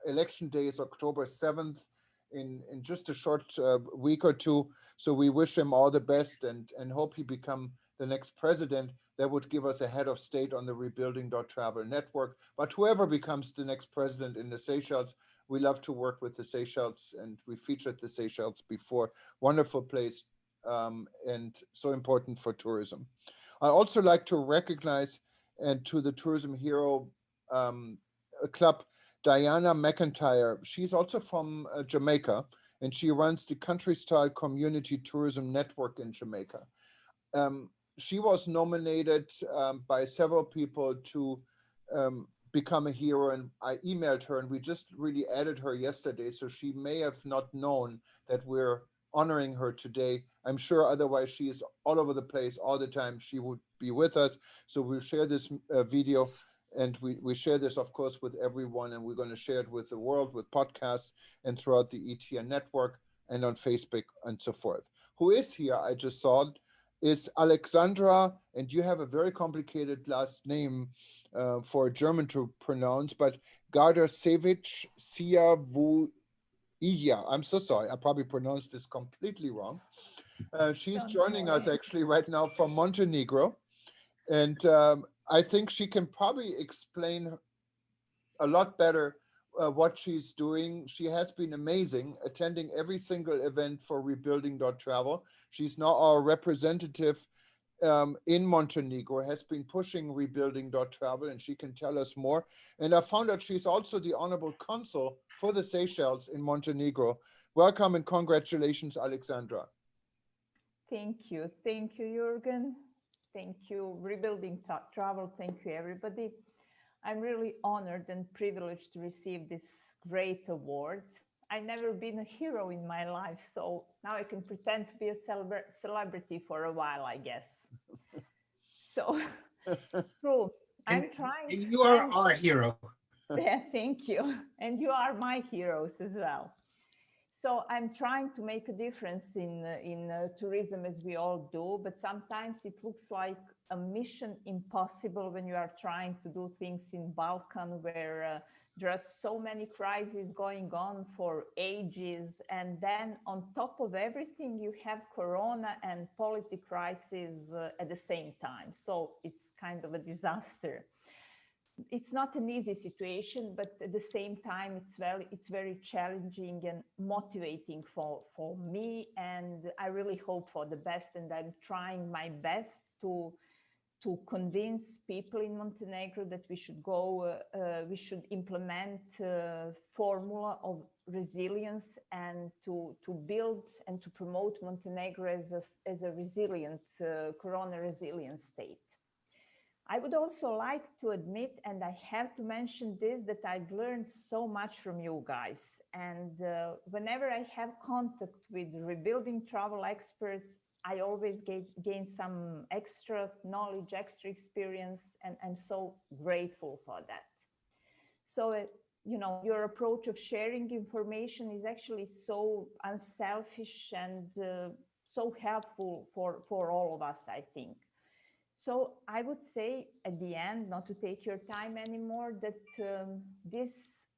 election day is October 7th in just a short week or two. So we wish him all the best and hope he become the next president. That would give us a head of state on the Rebuilding.Travel network. But whoever becomes the next president in the Seychelles, we love to work with the Seychelles, and we featured the Seychelles before. Wonderful place and so important for tourism. I also like to recognize and to the Tourism Hero Club, Diana Mcintyre. She's also from Jamaica, and she runs the Country Style Community Tourism Network in Jamaica. She was nominated by several people to become a hero, and I emailed her, and we just really added her yesterday, so she may have not known that we're honoring her today. I'm sure otherwise she is all over the place all the time. She would be with us, so we'll share this video, and we share this, of course, with everyone, and we're going to share it with the world, with podcasts, and throughout the ETN network, and on Facebook, and so forth. Who is here, I just saw, is Alexandra, and you have a very complicated last name for a German to pronounce, but Gardasevic Siavuia. I'm so sorry, I probably pronounced this completely wrong. She's joining us actually right now from Montenegro, and I think she can probably explain a lot better what she's doing. She has been amazing, attending every single event for Rebuilding.Travel. She's now our representative in Montenegro, has been pushing Rebuilding.Travel, and she can tell us more. And I found out she's also the honorable consul for the Seychelles in Montenegro. Welcome and congratulations, Alexandra. Thank you, Jürgen. Thank you, Rebuilding.Travel. Thank you, everybody. I'm really honored and privileged to receive this great award. I've never been a hero in my life, so now I can pretend to be a celebrity for a while, I guess. So, true. I'm trying. And you are our hero. Yeah, thank you. And you are my heroes as well. So I'm trying to make a difference in tourism, as we all do, but sometimes it looks like a mission impossible when you are trying to do things in Balkan where there are so many crises going on for ages. And then on top of everything, you have Corona and political crisis at the same time. So it's kind of a disaster. It's not an easy situation, but at the same time, it's very challenging and motivating for me. And I really hope for the best. And I'm trying my best to convince people in Montenegro that we should implement formula of resilience and to build and to promote Montenegro as a resilient, Corona resilient state. I would also like to admit, and I have to mention this, that I've learned so much from you guys. And whenever I have contact with rebuilding travel experts, I always gain some extra knowledge, extra experience, and I'm so grateful for that. So, you know, your approach of sharing information is actually so unselfish and so helpful for all of us, I think. So I would say at the end, not to take your time anymore, that this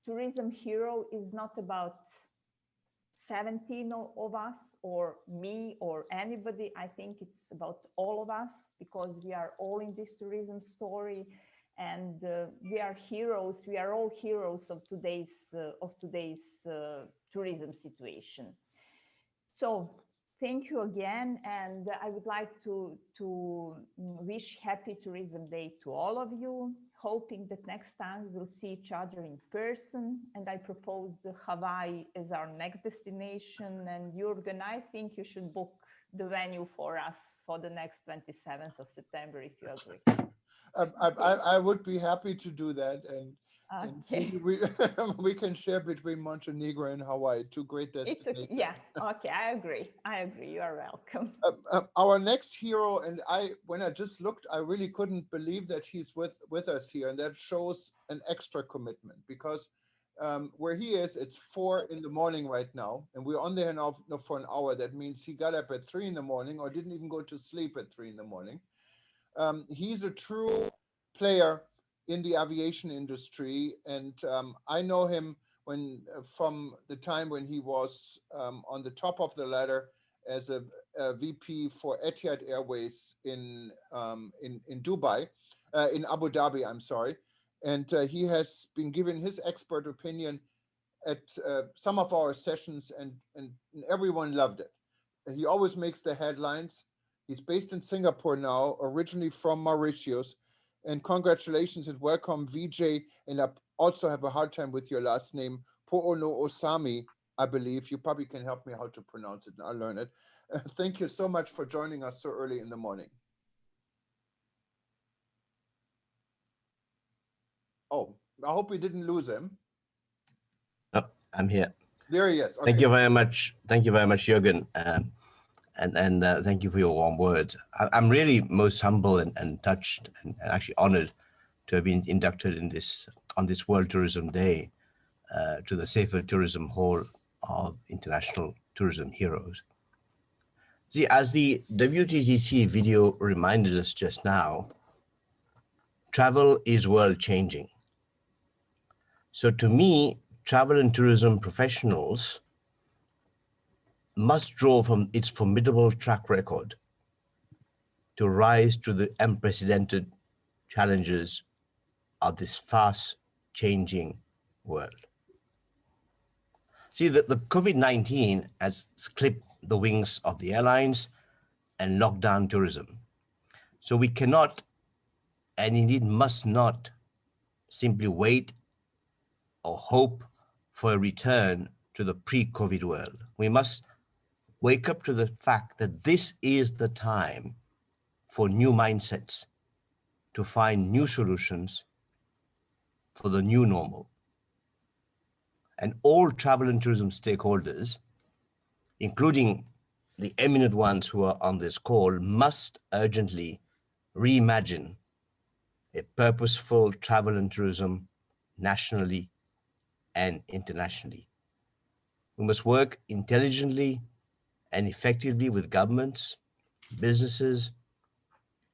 tourism hero is not about 17 of us or me or anybody. I think it's about all of us because we are all in this tourism story, and we are heroes. We are all heroes of today's tourism situation. So thank you again, and I would like to wish Happy Tourism Day to all of you, hoping that next time we'll see each other in person. And I propose Hawaii as our next destination. And Jürgen, I think you should book the venue for us for the next 27th of September, if you agree. I would be happy to do that, and okay. we can share between Montenegro and Hawaii, two great destinations. Yeah, okay, I agree. You are welcome. Our next hero, and when I just looked, I really couldn't believe that he's with us here, and that shows an extra commitment because where he is, it's 4 in the morning right now, and we're on there now for an hour. That means he got up at 3 in the morning or didn't even go to sleep at 3 in the morning. He's a true player in the aviation industry, and I know him from the time when he was on the top of the ladder as a VP for Etihad Airways in Dubai, in Abu Dhabi, I'm sorry, and he has been given his expert opinion at some of our sessions, and everyone loved it. He always makes the headlines. He's based in Singapore now, originally from Mauritius. And congratulations and welcome, VJ. And I also have a hard time with your last name, Poono Osami, I believe. You probably can help me how to pronounce it, and I'll learn it. Thank you so much for joining us so early in the morning. Oh, I hope we didn't lose him. Oh, I'm here. There he is. Okay. Thank you very much. Thank you very much, Jürgen. And thank you for your warm words. I'm really most humble and touched and actually honored to have been inducted on this World Tourism Day to the Safer Tourism Hall of International Tourism Heroes. See, as the WTTC video reminded us just now, travel is world changing. So to me, travel and tourism professionals must draw from its formidable track record to rise to the unprecedented challenges of this fast changing world. See, the COVID-19 has clipped the wings of the airlines and locked down tourism. So we cannot, and indeed must not, simply wait or hope for a return to the pre-COVID world. We must wake up to the fact that this is the time for new mindsets, to find new solutions for the new normal. And all travel and tourism stakeholders, including the eminent ones who are on this call, must urgently reimagine a purposeful travel and tourism nationally and internationally. We must work intelligently and effectively with governments, businesses,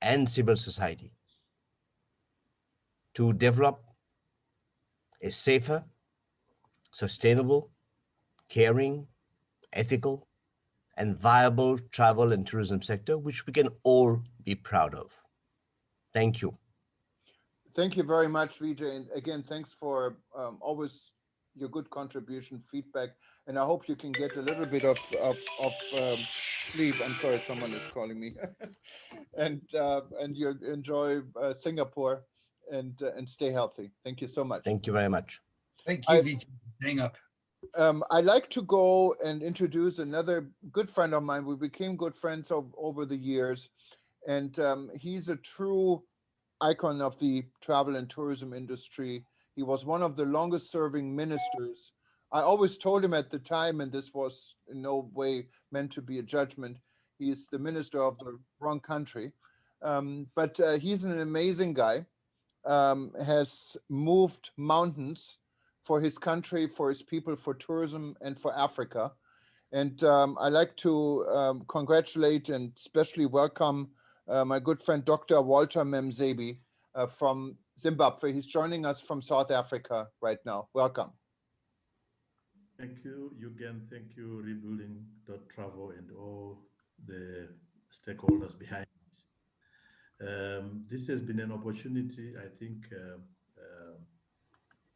and civil society to develop a safer, sustainable, caring, ethical, and viable travel and tourism sector, which we can all be proud of. Thank you. Thank you very much, Vijay. And again, thanks for always your good contribution, feedback. And I hope you can get a little bit of sleep. I'm sorry, someone is calling me. and you enjoy Singapore and stay healthy. Thank you so much. Thank you very much. Thank you, Vijay. Hang up. I'd like to go and introduce another good friend of mine. We became good friends over the years, and he's a true icon of the travel and tourism industry. He was one of the longest serving ministers. I always told him at the time, and this was in no way meant to be a judgment, he's the minister of the wrong country. But he's an amazing guy, has moved mountains for his country, for his people, for tourism, and for Africa. And I'd like to congratulate and especially welcome my good friend, Dr. Walter Memzabi from Zimbabwe. He's joining us from South Africa right now. Welcome. Thank you, Eugen. Thank you, Rebuilding.travel and all the stakeholders behind it. This has been an opportunity, I think,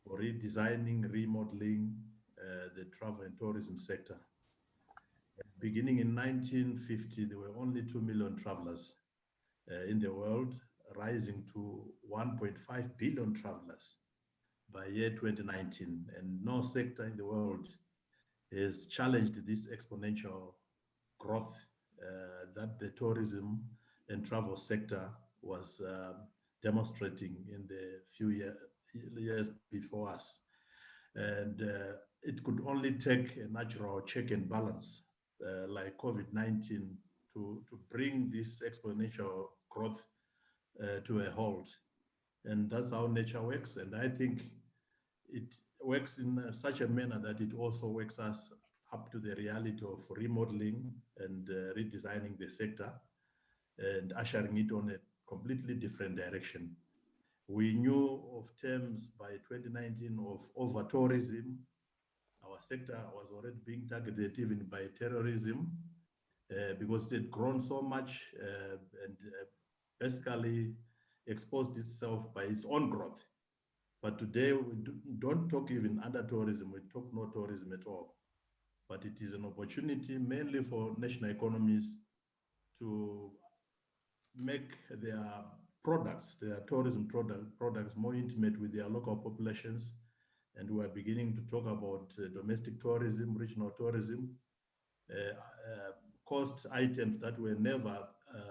for redesigning, remodeling the travel and tourism sector. Beginning in 1950, there were only 2 million travelers in the world, rising to 1.5 billion travelers by year 2019. And no sector in the world has challenged this exponential growth that the tourism and travel sector was demonstrating in the few years before us. And it could only take a natural check and balance like COVID-19 to bring this exponential growth to a halt. And that's how nature works. And I think it works in such a manner that it also wakes us up to the reality of remodeling and redesigning the sector and ushering it on a completely different direction. We knew of terms by 2019 of over-tourism. Our sector was already being targeted even by terrorism because it had grown so much and basically exposed itself by its own growth. But today we don't talk even under tourism, we talk no tourism at all. But it is an opportunity mainly for national economies to make their products, their tourism products more intimate with their local populations. And we are beginning to talk about domestic tourism, regional tourism, cost items that were never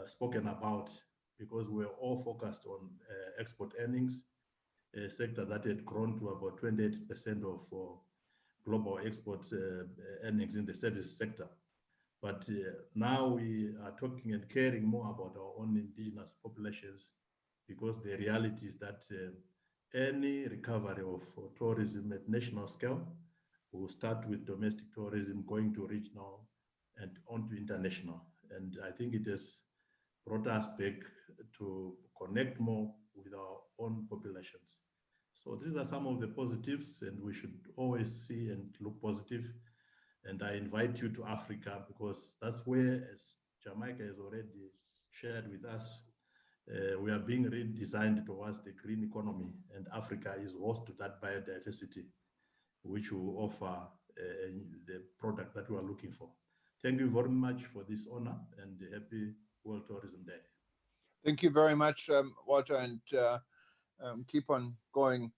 spoken about because we were all focused on export earnings, a sector that had grown to about 28% of global export earnings in the service sector. But now we are talking and caring more about our own indigenous populations because the reality is that any recovery of tourism at national scale will start with domestic tourism going to regional and on to international. And I think it has brought us back to connect more with our own populations. So these are some of the positives, and we should always see and look positive. And I invite you to Africa because that's where, as Jamaica has already shared with us, we are being redesigned towards the green economy, and Africa is host to that biodiversity, which will offer the product that we are looking for. Thank you very much for this honor, and happy World Tourism Day. Thank you very much, Walter, and keep on going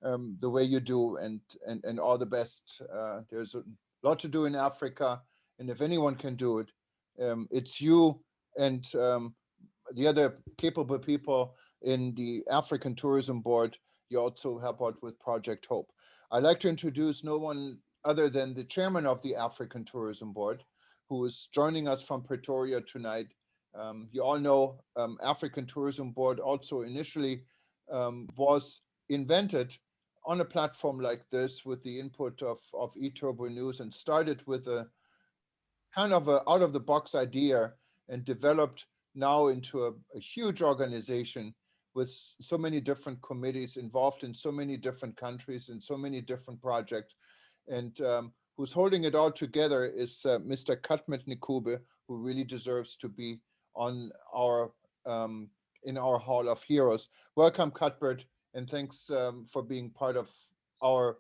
the way you do, and all the best. There's a lot to do in Africa, and if anyone can do it, it's you and the other capable people in the African Tourism Board. You also help out with Project Hope. I'd like to introduce no one other than the chairman of the African Tourism Board, who is joining us from Pretoria tonight. You all know African Tourism Board also initially was invented on a platform like this with the input of eTurbo News, and started with a kind of a out-of-the-box idea and developed now into a huge organization with so many different committees involved in so many different countries and so many different projects. And who's holding it all together is Mr. Cuthbert Ncube, who really deserves to be on our in our Hall of Heroes. Welcome, Cuthbert, and thanks for being part of our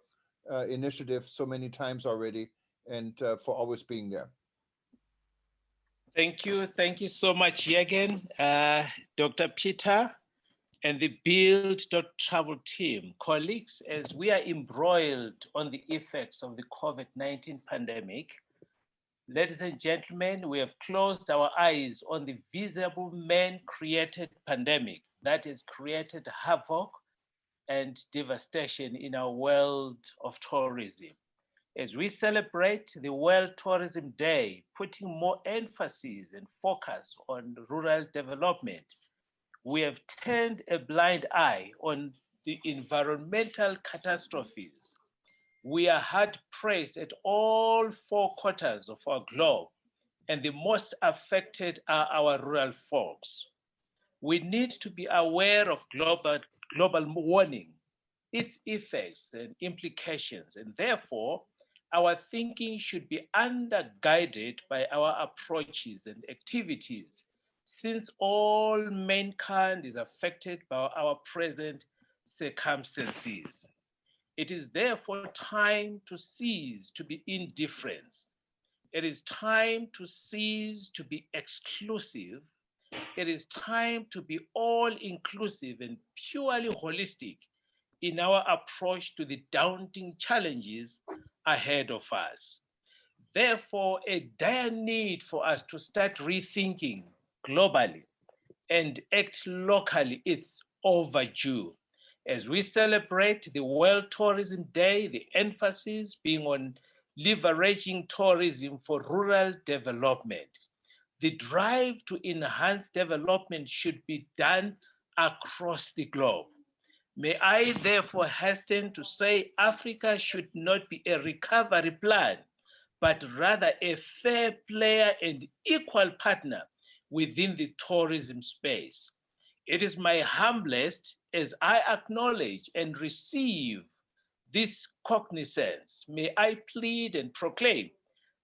initiative so many times already, and for always being there. Thank you so much, Jürgen, Dr. Peter, and the Build.Travel team, colleagues, as we are embroiled on the effects of the COVID-19 pandemic. Ladies and gentlemen, we have closed our eyes on the visible man-created pandemic that has created havoc and devastation in our world of tourism. As we celebrate the World Tourism Day, putting more emphasis and focus on rural development, we have turned a blind eye on the environmental catastrophes. We are hard pressed at all 4 quarters of our globe, and the most affected are our rural folks. We need to be aware of global warming, its effects and implications, and therefore our thinking should be underguided by our approaches and activities, since all mankind is affected by our present circumstances. It is therefore time to cease to be indifferent. It is time to cease to be exclusive. It is time to be all-inclusive and purely holistic in our approach to the daunting challenges ahead of us. Therefore, a dire need for us to start rethinking globally and act locally is overdue. As we celebrate the World Tourism Day, the emphasis being on leveraging tourism for rural development. The drive to enhance development should be done across the globe. May I therefore hasten to say Africa should not be a recovery plan, but rather a fair player and equal partner within the tourism space. It is my humblest as I acknowledge and receive this cognizance. May I plead and proclaim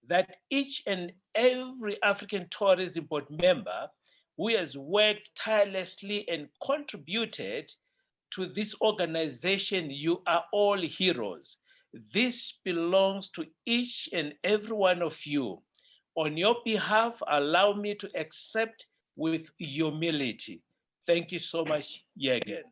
that each and every African Tourism Board member who has worked tirelessly and contributed to this organization, you are all heroes. This belongs to each and every one of you. On your behalf, allow me to accept with humility. Thank you so much, Jürgen.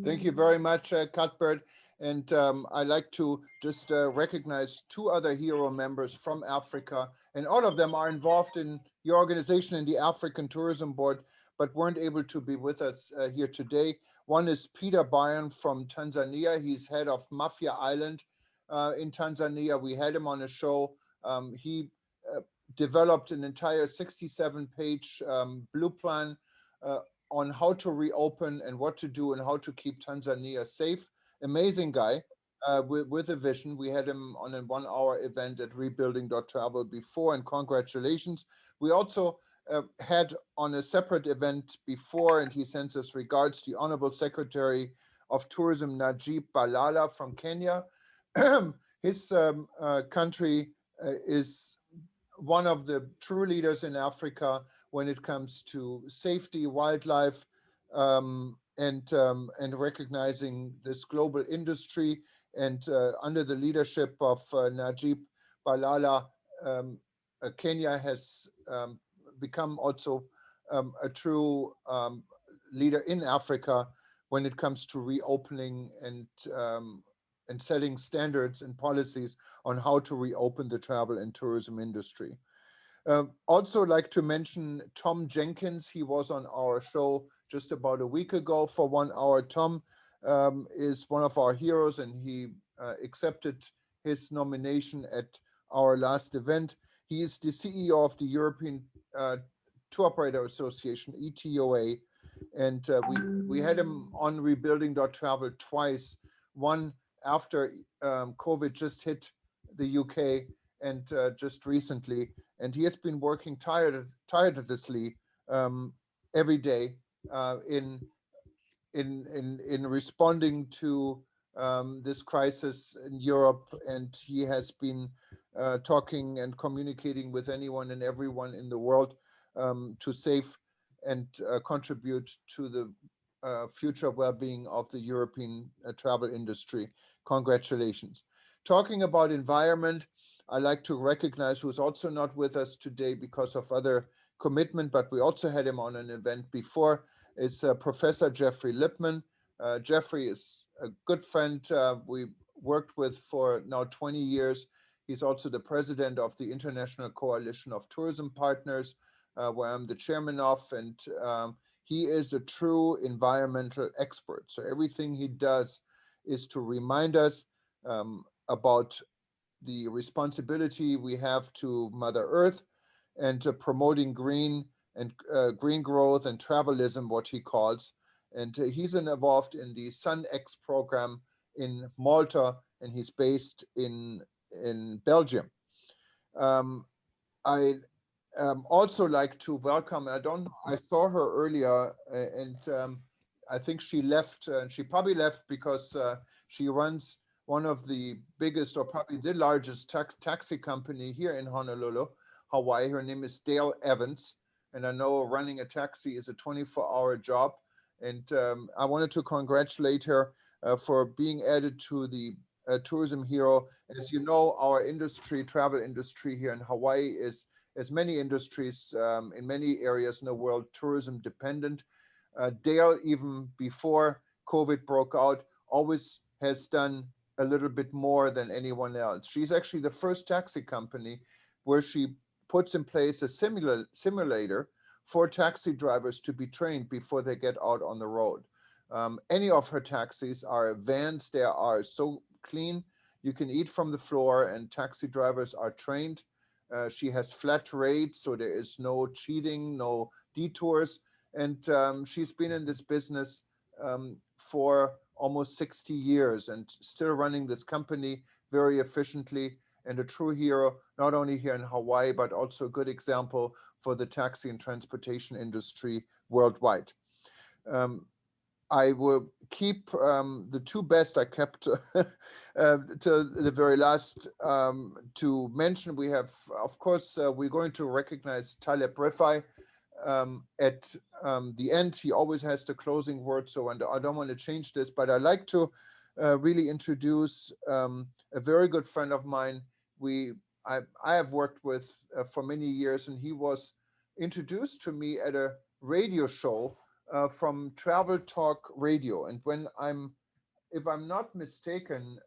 Thank you very much, Cuthbert. And I'd like to just recognize 2 other hero members from Africa. And all of them are involved in your organization in the African Tourism Board, but weren't able to be with us here today. One is Peter Bayern from Tanzania. He's head of Mafia Island in Tanzania. We had him on a show. He developed an entire 67-page blue plan on how to reopen and what to do and how to keep Tanzania safe. Amazing guy with a vision. We had him on a 1-hour event at Rebuilding.Travel before, and congratulations. We also had on a separate event before, and he sends us regards, the Honorable Secretary of Tourism, Najib Balala from Kenya. His country is one of the true leaders in Africa when it comes to safety, wildlife, and recognizing this global industry. And under the leadership of Najib Balala, Kenya has become also a true leader in Africa when it comes to reopening and setting standards and policies on how to reopen the travel and tourism industry. Also like to mention Tom Jenkins. He was on our show just about a week ago for 1 hour. Tom is one of our heroes, and he accepted his nomination at our last event. He is the CEO of the European Tour Operator Association, ETOA, and we had him on Rebuilding.Travel twice, one after COVID just hit the UK and just recently, and he has been working tirelessly every day in responding to this crisis in Europe, and he has been talking and communicating with anyone and everyone in the world to save and contribute to the future well-being of the European travel industry. Congratulations. Talking about environment, I like to recognize who's also not with us today because of other commitment, but we also had him on an event before. It's Professor Jeffrey Lipman. Jeffrey is a good friend we worked with for now 20 years. He's also the president of the International Coalition of Tourism Partners, where I'm the chairman of, and he is a true environmental expert. So everything he does is to remind us about the responsibility we have to Mother Earth and promoting green and green growth and travelism, what he calls. And he's involved in the SunX program in Malta, and he's based in Belgium. I also like to welcome, I saw her earlier, and I think she left, she probably left because she runs one of the biggest, or probably the largest taxi company here in Honolulu, Hawaii. Her name is Dale Evans, and I know running a taxi is a 24-hour job. And I wanted to congratulate her for being added to the Tourism Hero. As you know, our industry, travel industry here in Hawaii is, as many industries in many areas in the world, tourism dependent. Dale, even before COVID broke out, always has done a little bit more than anyone else. She's actually the first taxi company where she puts in place a simulator for taxi drivers to be trained before they get out on the road. Any of her taxis are vans. They are so clean. You can eat from the floor, and taxi drivers are trained. She has flat rates, so there is no cheating, no detours. And she's been in this business for almost 60 years and still running this company very efficiently, and a true hero, not only here in Hawaii, but also a good example for the taxi and transportation industry worldwide. I will keep the two best I kept to the very last to mention. We have, of course, we're going to recognize Taleb Rifai at the end. He always has the closing word, so I don't want to change this, but I like to really introduce a very good friend of mine. I have worked with for many years, and he was introduced to me at a radio show from Travel Talk Radio. And if I'm not mistaken,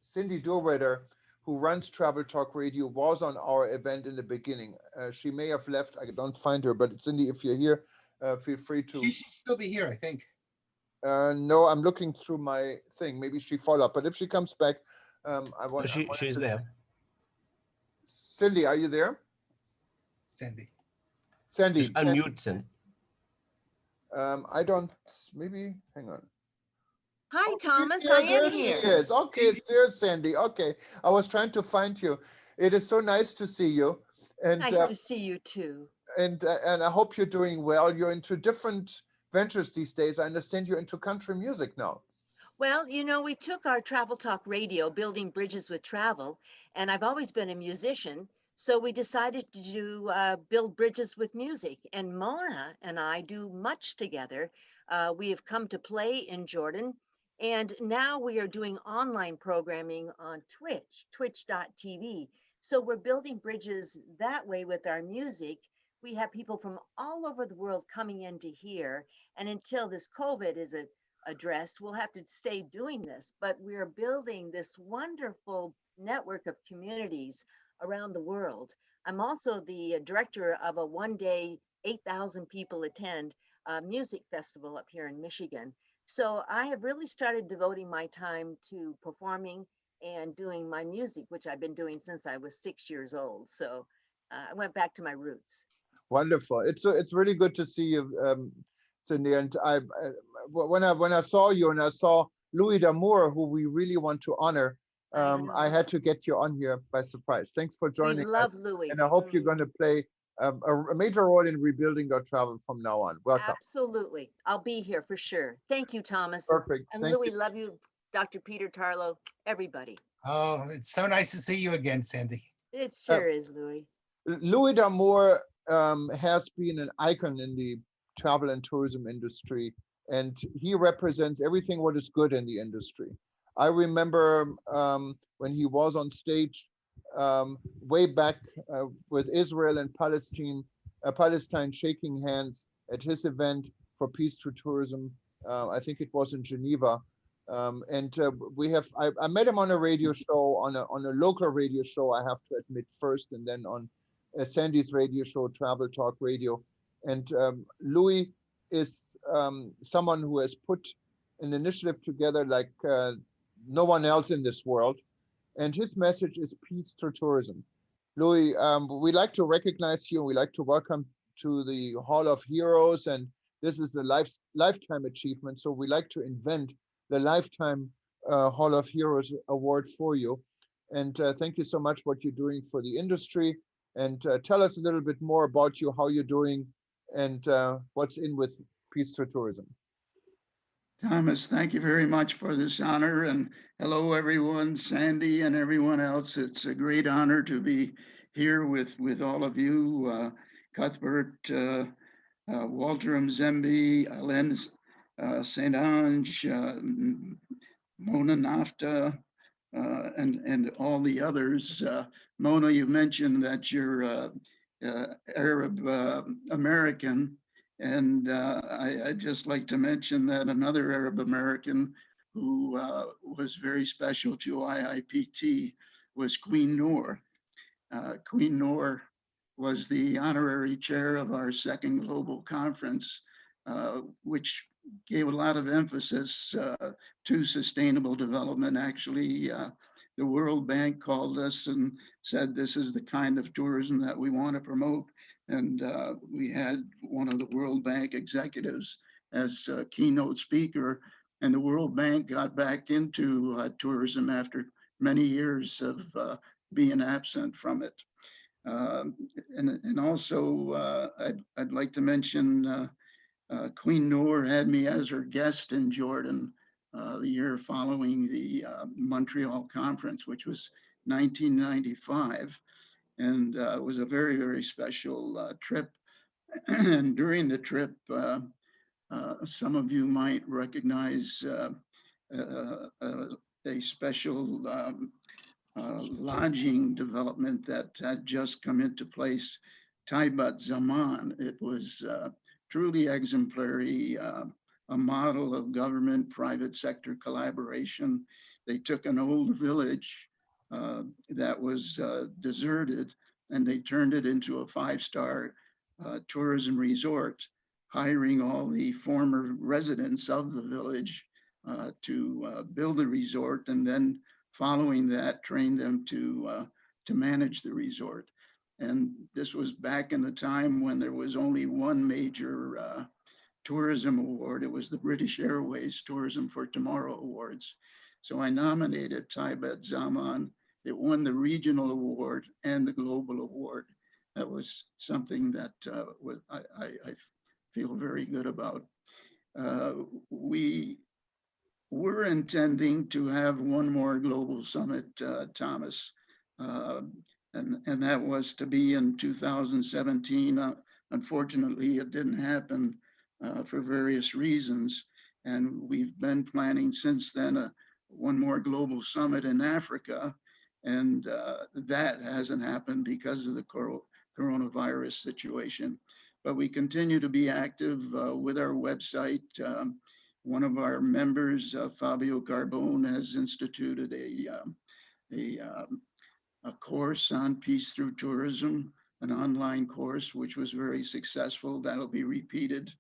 Cindy Dorweder, who runs Travel Talk Radio, was on our event in the beginning. She may have left. I don't find her, but Cindy, if you're here, feel free to. She should still be here, I think. No, I'm looking through my thing. Maybe she followed up, but if she comes back, She's there. Cindy, are you there? Sandy. Sandy. Just unmute, Sandy. I don't, maybe, hang on. Hi, Thomas, I am here. Yes, okay, there's Sandy. Okay, I was trying to find you. It is so nice to see you. And Nice to see you too. And I hope you're doing well. You're into different ventures these days. I understand you're into country music now. Well, you know, we took our Travel Talk Radio, Building Bridges with Travel, and I've always been a musician. So we decided to build bridges with music. And Mona and I do much together. We have come to play in Jordan. And now we are doing online programming on Twitch, twitch.tv. So we're building bridges that way with our music. We have people from all over the world coming in to hear. And until this COVID is addressed, we'll have to stay doing this. But we're building this wonderful network of communities around the world. I'm also the director of a one-day 8,000 people attend music festival up here in Michigan. So I have really started devoting my time to performing and doing my music, which I've been doing since I was 6 years old. So I went back to my roots. Wonderful. It's really good to see you, Cindy. And when I saw you and I saw Louis D'Amour, who we really want to honor, I had to get you on here by surprise. Thanks for joining We love us. Louis. And I hope you're going to play a major role in rebuilding.travel from now on. Welcome. Absolutely. I'll be here for sure. Thank you, Thomas. Perfect. And Thank Louis, you. love you. Dr. Peter Tarlow, everybody. Oh, it's so nice to see you again, Sandy. It sure is, Louis. Louis D'Amour has been an icon in the travel and tourism industry, and he represents everything what is good in the industry. I remember when he was on stage way back with Israel and Palestine shaking hands at his event for Peace Through Tourism. I think it was in Geneva. I met him on a radio show, on a local radio show, I have to admit first, and then on Sandy's radio show, Travel Talk Radio. And Louis is someone who has put an initiative together like no one else in this world. And his message is peace through tourism. Louis, we like to recognize you. We like to welcome to the Hall of Heroes. And this is a lifetime achievement. So we like to invent the Lifetime Hall of Heroes Award for you. And thank you so much what you're doing for the industry. And tell us a little bit more about you, how you're doing, and what's in with Peace Through Tourism. Thomas, thank you very much for this honor. And hello, everyone, Sandy and everyone else. It's a great honor to be here with all of you, Cuthbert, Walter Memzabi, Alain St. Ange, Mona Nafta, and all the others. Mona, you mentioned that you're Arab American, and I'd just like to mention that another Arab American who was very special to IIPT was Queen Noor. Queen Noor was the honorary chair of our second global conference, which gave a lot of emphasis to sustainable development. Actually, the World Bank called us and said, this is the kind of tourism that we want to promote. And we had one of the World Bank executives as a keynote speaker, and the World Bank got back into tourism after many years of being absent from it. And also, I'd like to mention Queen Noor had me as her guest in Jordan the year following the Montreal conference, which was 1995. And it was a very, very special trip. And during the trip, some of you might recognize a special lodging development that had just come into place, Taibat Zaman. It was truly exemplary, a model of government private sector collaboration. They took an old village that was deserted, and they turned it into a 5-star tourism resort, hiring all the former residents of the village to build a resort, and then following that, train them to manage the resort. And this was back in the time when there was only one major tourism award. It was the British Airways Tourism for Tomorrow Awards. So I nominated Taibat Zaman. It won the regional award and the global award. That was something that I feel very good about. We were intending to have one more global summit, Thomas, and that was to be in 2017. Unfortunately, it didn't happen for various reasons. And we've been planning since then one more global summit in Africa. And that hasn't happened because of the coronavirus situation. But we continue to be active with our website. One of our members, Fabio Carbone, has instituted a course on peace through tourism, an online course, which was very successful. That'll be repeated.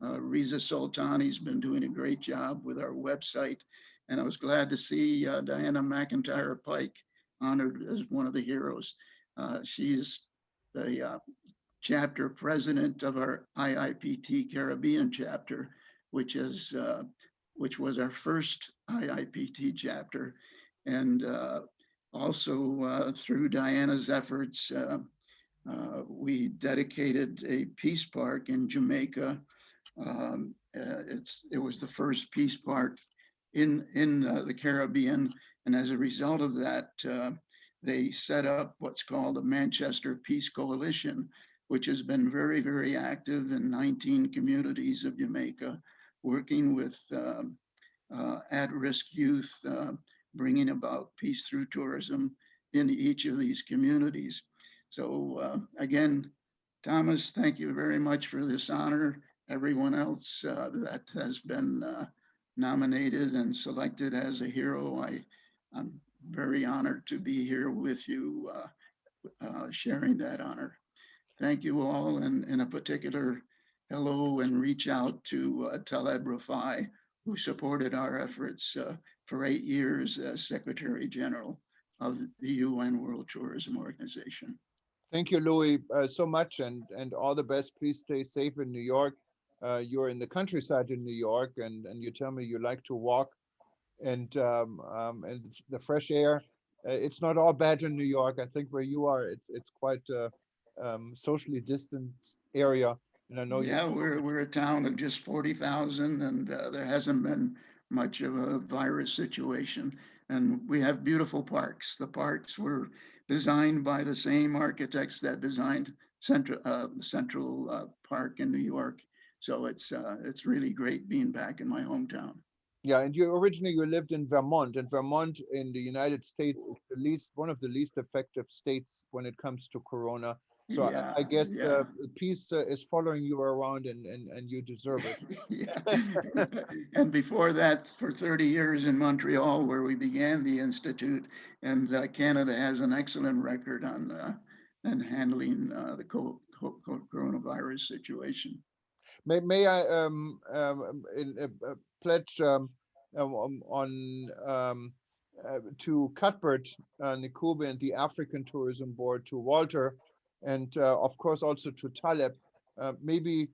Riza Sultani's been doing a great job with our website. And I was glad to see Diana Mcintyre Pike honored as one of the heroes. She's the chapter president of our IIPT Caribbean chapter, which was our first IIPT chapter. And also through Diana's efforts, we dedicated a peace park in Jamaica. It was the first peace park in the Caribbean, and as a result of that, they set up what's called the Manchester Peace Coalition, which has been very, very active in 19 communities of Jamaica, working with at-risk youth, bringing about peace through tourism in each of these communities. So again, Thomas, thank you very much for this honor. Everyone else that has been nominated and selected as a hero, I'm very honored to be here with you, sharing that honor. Thank you all, and in a particular hello and reach out to Taleb Rifai, who supported our efforts for 8 years as Secretary-General of the UN World Tourism Organization. Thank you, Louis, so much, and all the best. Please stay safe in New York. You're in the countryside in New York, and you tell me you like to walk and the fresh air. It's not all bad in New York. I think where you are, it's quite a socially distant area. And I know we're a town of just 40,000, and there hasn't been much of a virus situation. And we have beautiful parks. The parks were designed by the same architects that designed Central Park in New York. So it's really great being back in my hometown. Yeah, and you lived in Vermont, and Vermont in the United States is one of the least effective states when it comes to Corona. So yeah, I guess the peace is following you around, and you deserve it. Yeah. And before that, for 30 years in Montreal, where we began the Institute, and Canada has an excellent record on handling the coronavirus situation. May I pledge to Cuthbert Ncube and the African Tourism Board, to Walter, and of course also to Taleb. Maybe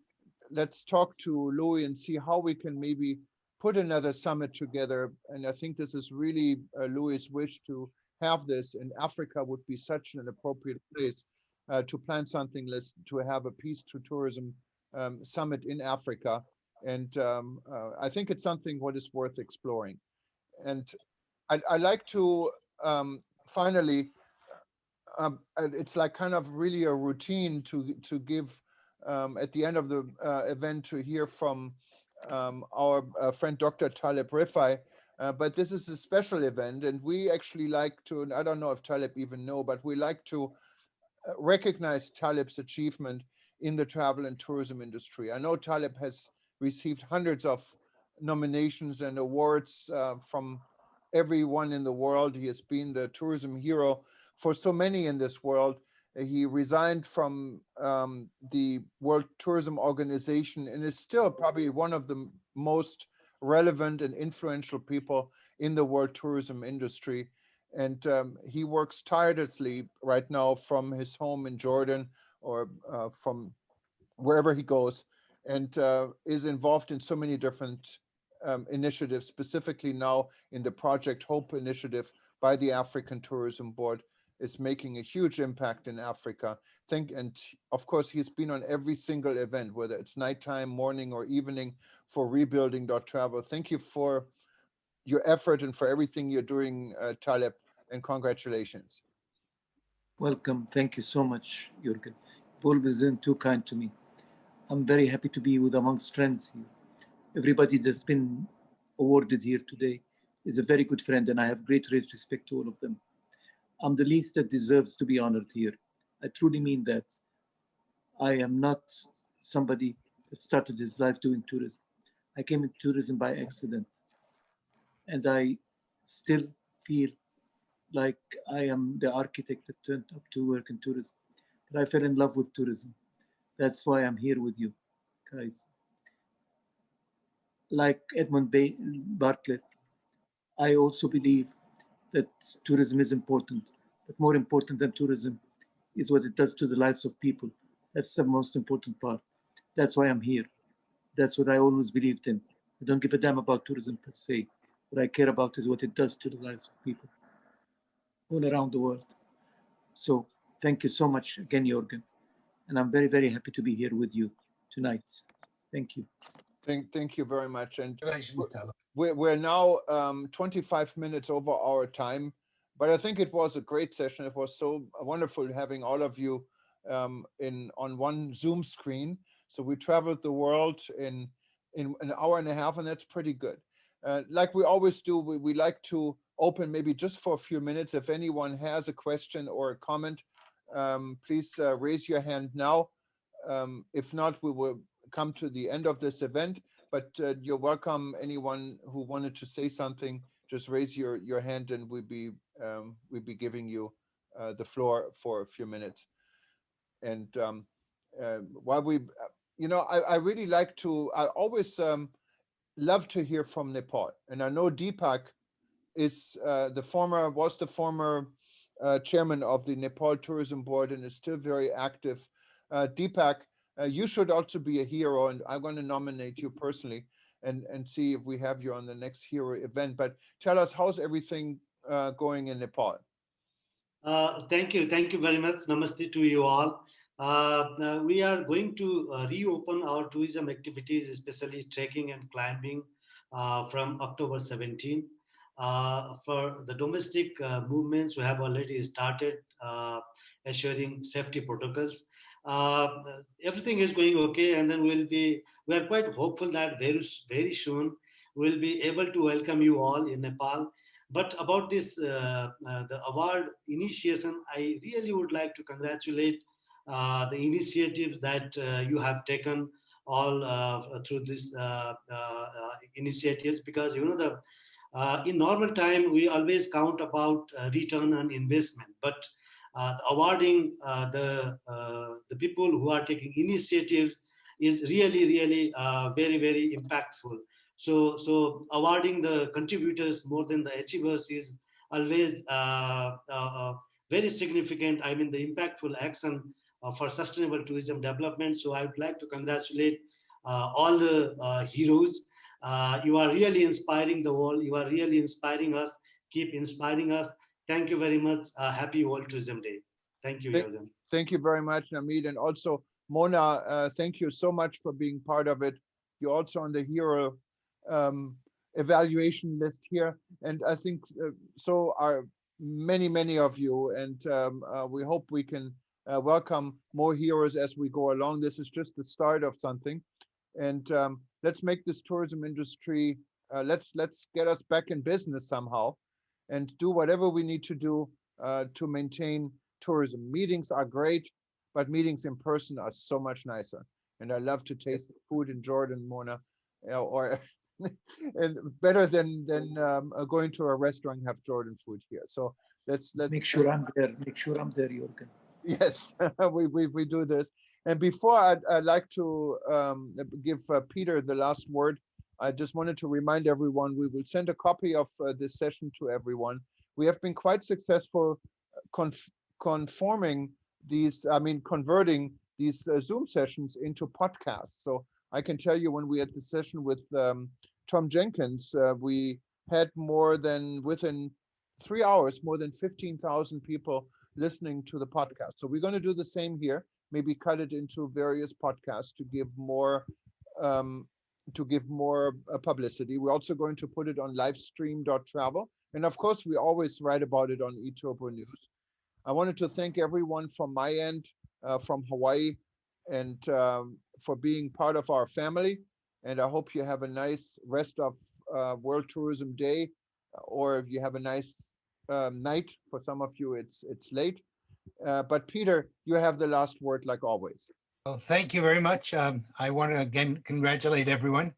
let's talk to Louis and see how we can maybe put another summit together. And I think this is really Louis' wish to have this, and Africa would be such an appropriate place to plan something, to have a peace to tourism summit in Africa. And I think it's something what is worth exploring. And I like to finally, it's like kind of really a routine to give at the end of the event to hear from our friend Dr. Taleb Rifai. But this is a special event, and we actually like to, and I don't know if Taleb even know, but we like to recognize Taleb's achievement in the travel and tourism industry. I know Taleb has received hundreds of nominations and awards from everyone in the world. He has been the tourism hero for so many in this world. He resigned from the World Tourism Organization and is still probably one of the most relevant and influential people in the world tourism industry. And he works tirelessly right now from his home in Jordan or from wherever he goes, and is involved in so many different initiatives, specifically now in the Project Hope initiative by the African Tourism Board, is making a huge impact in Africa. And of course, he's been on every single event, whether it's nighttime, morning, or evening, for rebuilding.travel. Thank you for your effort and for everything you're doing, Taleb, and congratulations. Welcome. Thank you so much, Jürgen. You've always been too kind to me. I'm very happy to be with amongst friends here. Everybody that's been awarded here today is a very good friend, and I have great respect to all of them. I'm the least that deserves to be honored here. I truly mean that. I am not somebody that started his life doing tourism. I came into tourism by accident. And I still feel like I am the architect that turned up to work in tourism. But I fell in love with tourism. That's why I'm here with you, guys. Like Edmund Bartlett, I also believe that tourism is important, but more important than tourism is what it does to the lives of people. That's the most important part. That's why I'm here. That's what I always believed in. I don't give a damn about tourism per se. What I care about is what it does to the lives of people all around the world. So Thank you so much again, Jorgen. And I'm very, very happy to be here with you tonight. Thank you. Thank you very much. And Congratulations, Taleb. we're now 25 minutes over our time, but I think it was a great session. It was so wonderful having all of you on one Zoom screen. So we traveled the world in an hour and a half, and that's pretty good. Like we always do, we like to open maybe just for a few minutes. If anyone has a question or a comment, please raise your hand now. If not, we will come to the end of this event, but you're welcome. Anyone who wanted to say something, just raise your hand and we'll be giving you the floor for a few minutes. And while we, I really like to, I always love to hear from Nepal. And I know Deepak is was the former chairman of the Nepal Tourism Board and is still very active. Deepak, you should also be a hero, and I'm going to nominate you personally and see if we have you on the next hero event. But tell us, how's everything going in Nepal? Thank you very much. Namaste to you all. We are going to reopen our tourism activities, especially trekking and climbing, from October 17. For the domestic movements, we have already started assuring safety protocols. Everything is going okay, and then we are quite hopeful that very soon we'll be able to welcome you all in Nepal. But about this the award initiation, I really would like to congratulate the initiatives that you have taken all through this initiatives, because in normal time we always count about return on investment, but awarding the people who are taking initiatives is really very impactful. So awarding the contributors more than the achievers is always very significant. I mean, the impactful action for sustainable tourism development. So I would like to congratulate all the heroes. You are really inspiring the world. You are really inspiring us. Keep inspiring us. Thank you very much. Happy World Tourism Day. Thank you, Jorgen. Thank you very much, Namid. And also, Mona, thank you so much for being part of it. You're also on the hero evaluation list here. And I think so are many of you. And we hope we can welcome more heroes as we go along. This is just the start of something. And let's make this tourism industry, let's get us back in business somehow and do whatever we need to do to maintain tourism. Meetings are great, but meetings in person are so much nicer. And I love to taste the food in Jordan, Mona, or and better than going to a restaurant and have Jordan food here. So let's make sure I'm there. Make sure I'm there, Jorgen. Yes, we do this. And before I'd like to give Peter the last word, I just wanted to remind everyone we will send a copy of this session to everyone. We have been quite successful converting these Zoom sessions into podcasts. So I can tell you, when we had the session with Tom Jenkins, we had within 3 hours, more than 15,000 people listening to the podcast. So we're going to do the same here, maybe cut it into various podcasts to give more publicity. We're also going to put it on livestream.travel. And of course, we always write about it on eTopo News. I wanted to thank everyone from my end, from Hawaii, and for being part of our family. And I hope you have a nice rest of World Tourism Day, or if you have a nice night. For some of you, it's late. But Peter, you have the last word, like always. Well, thank you very much. I want to again congratulate everyone.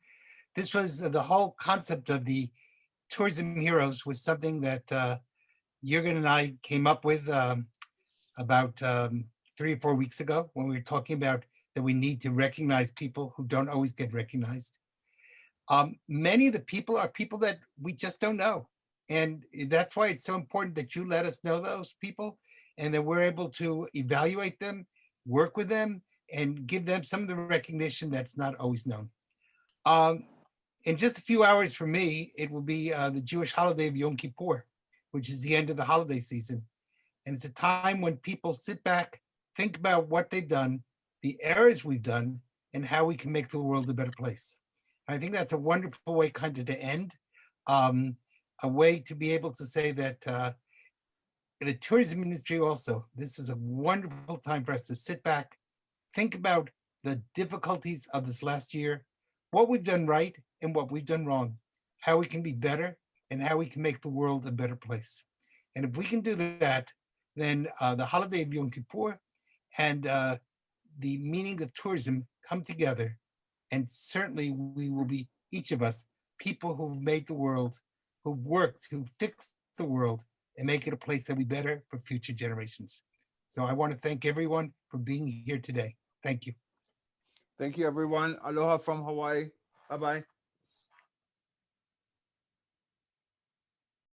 This was the whole concept of the Tourism Heroes was something that Jorgen and I came up with about 3 or 4 weeks ago, when we were talking about that we need to recognize people who don't always get recognized. Many of the people are people that we just don't know. And that's why it's so important that you let us know those people, and that we're able to evaluate them, work with them, and give them some of the recognition that's not always known. In just a few hours for me, it will be the Jewish holiday of Yom Kippur, which is the end of the holiday season. And it's a time when people sit back, think about what they've done, the errors we've done, and how we can make the world a better place. And I think that's a wonderful way kind of to end, a way to be able to say that the tourism industry also, this is a wonderful time for us to sit back, think about the difficulties of this last year, what we've done right and what we've done wrong, how we can be better, and how we can make the world a better place. And if we can do that, then the holiday of Yom Kippur and the meaning of tourism come together. And certainly we will be, each of us, people who've made the world, who've worked, who fixed the world and make it a place that we better for future generations. So I want to thank everyone for being here today. Thank you. Thank you, everyone. Aloha from Hawaii. Bye-bye.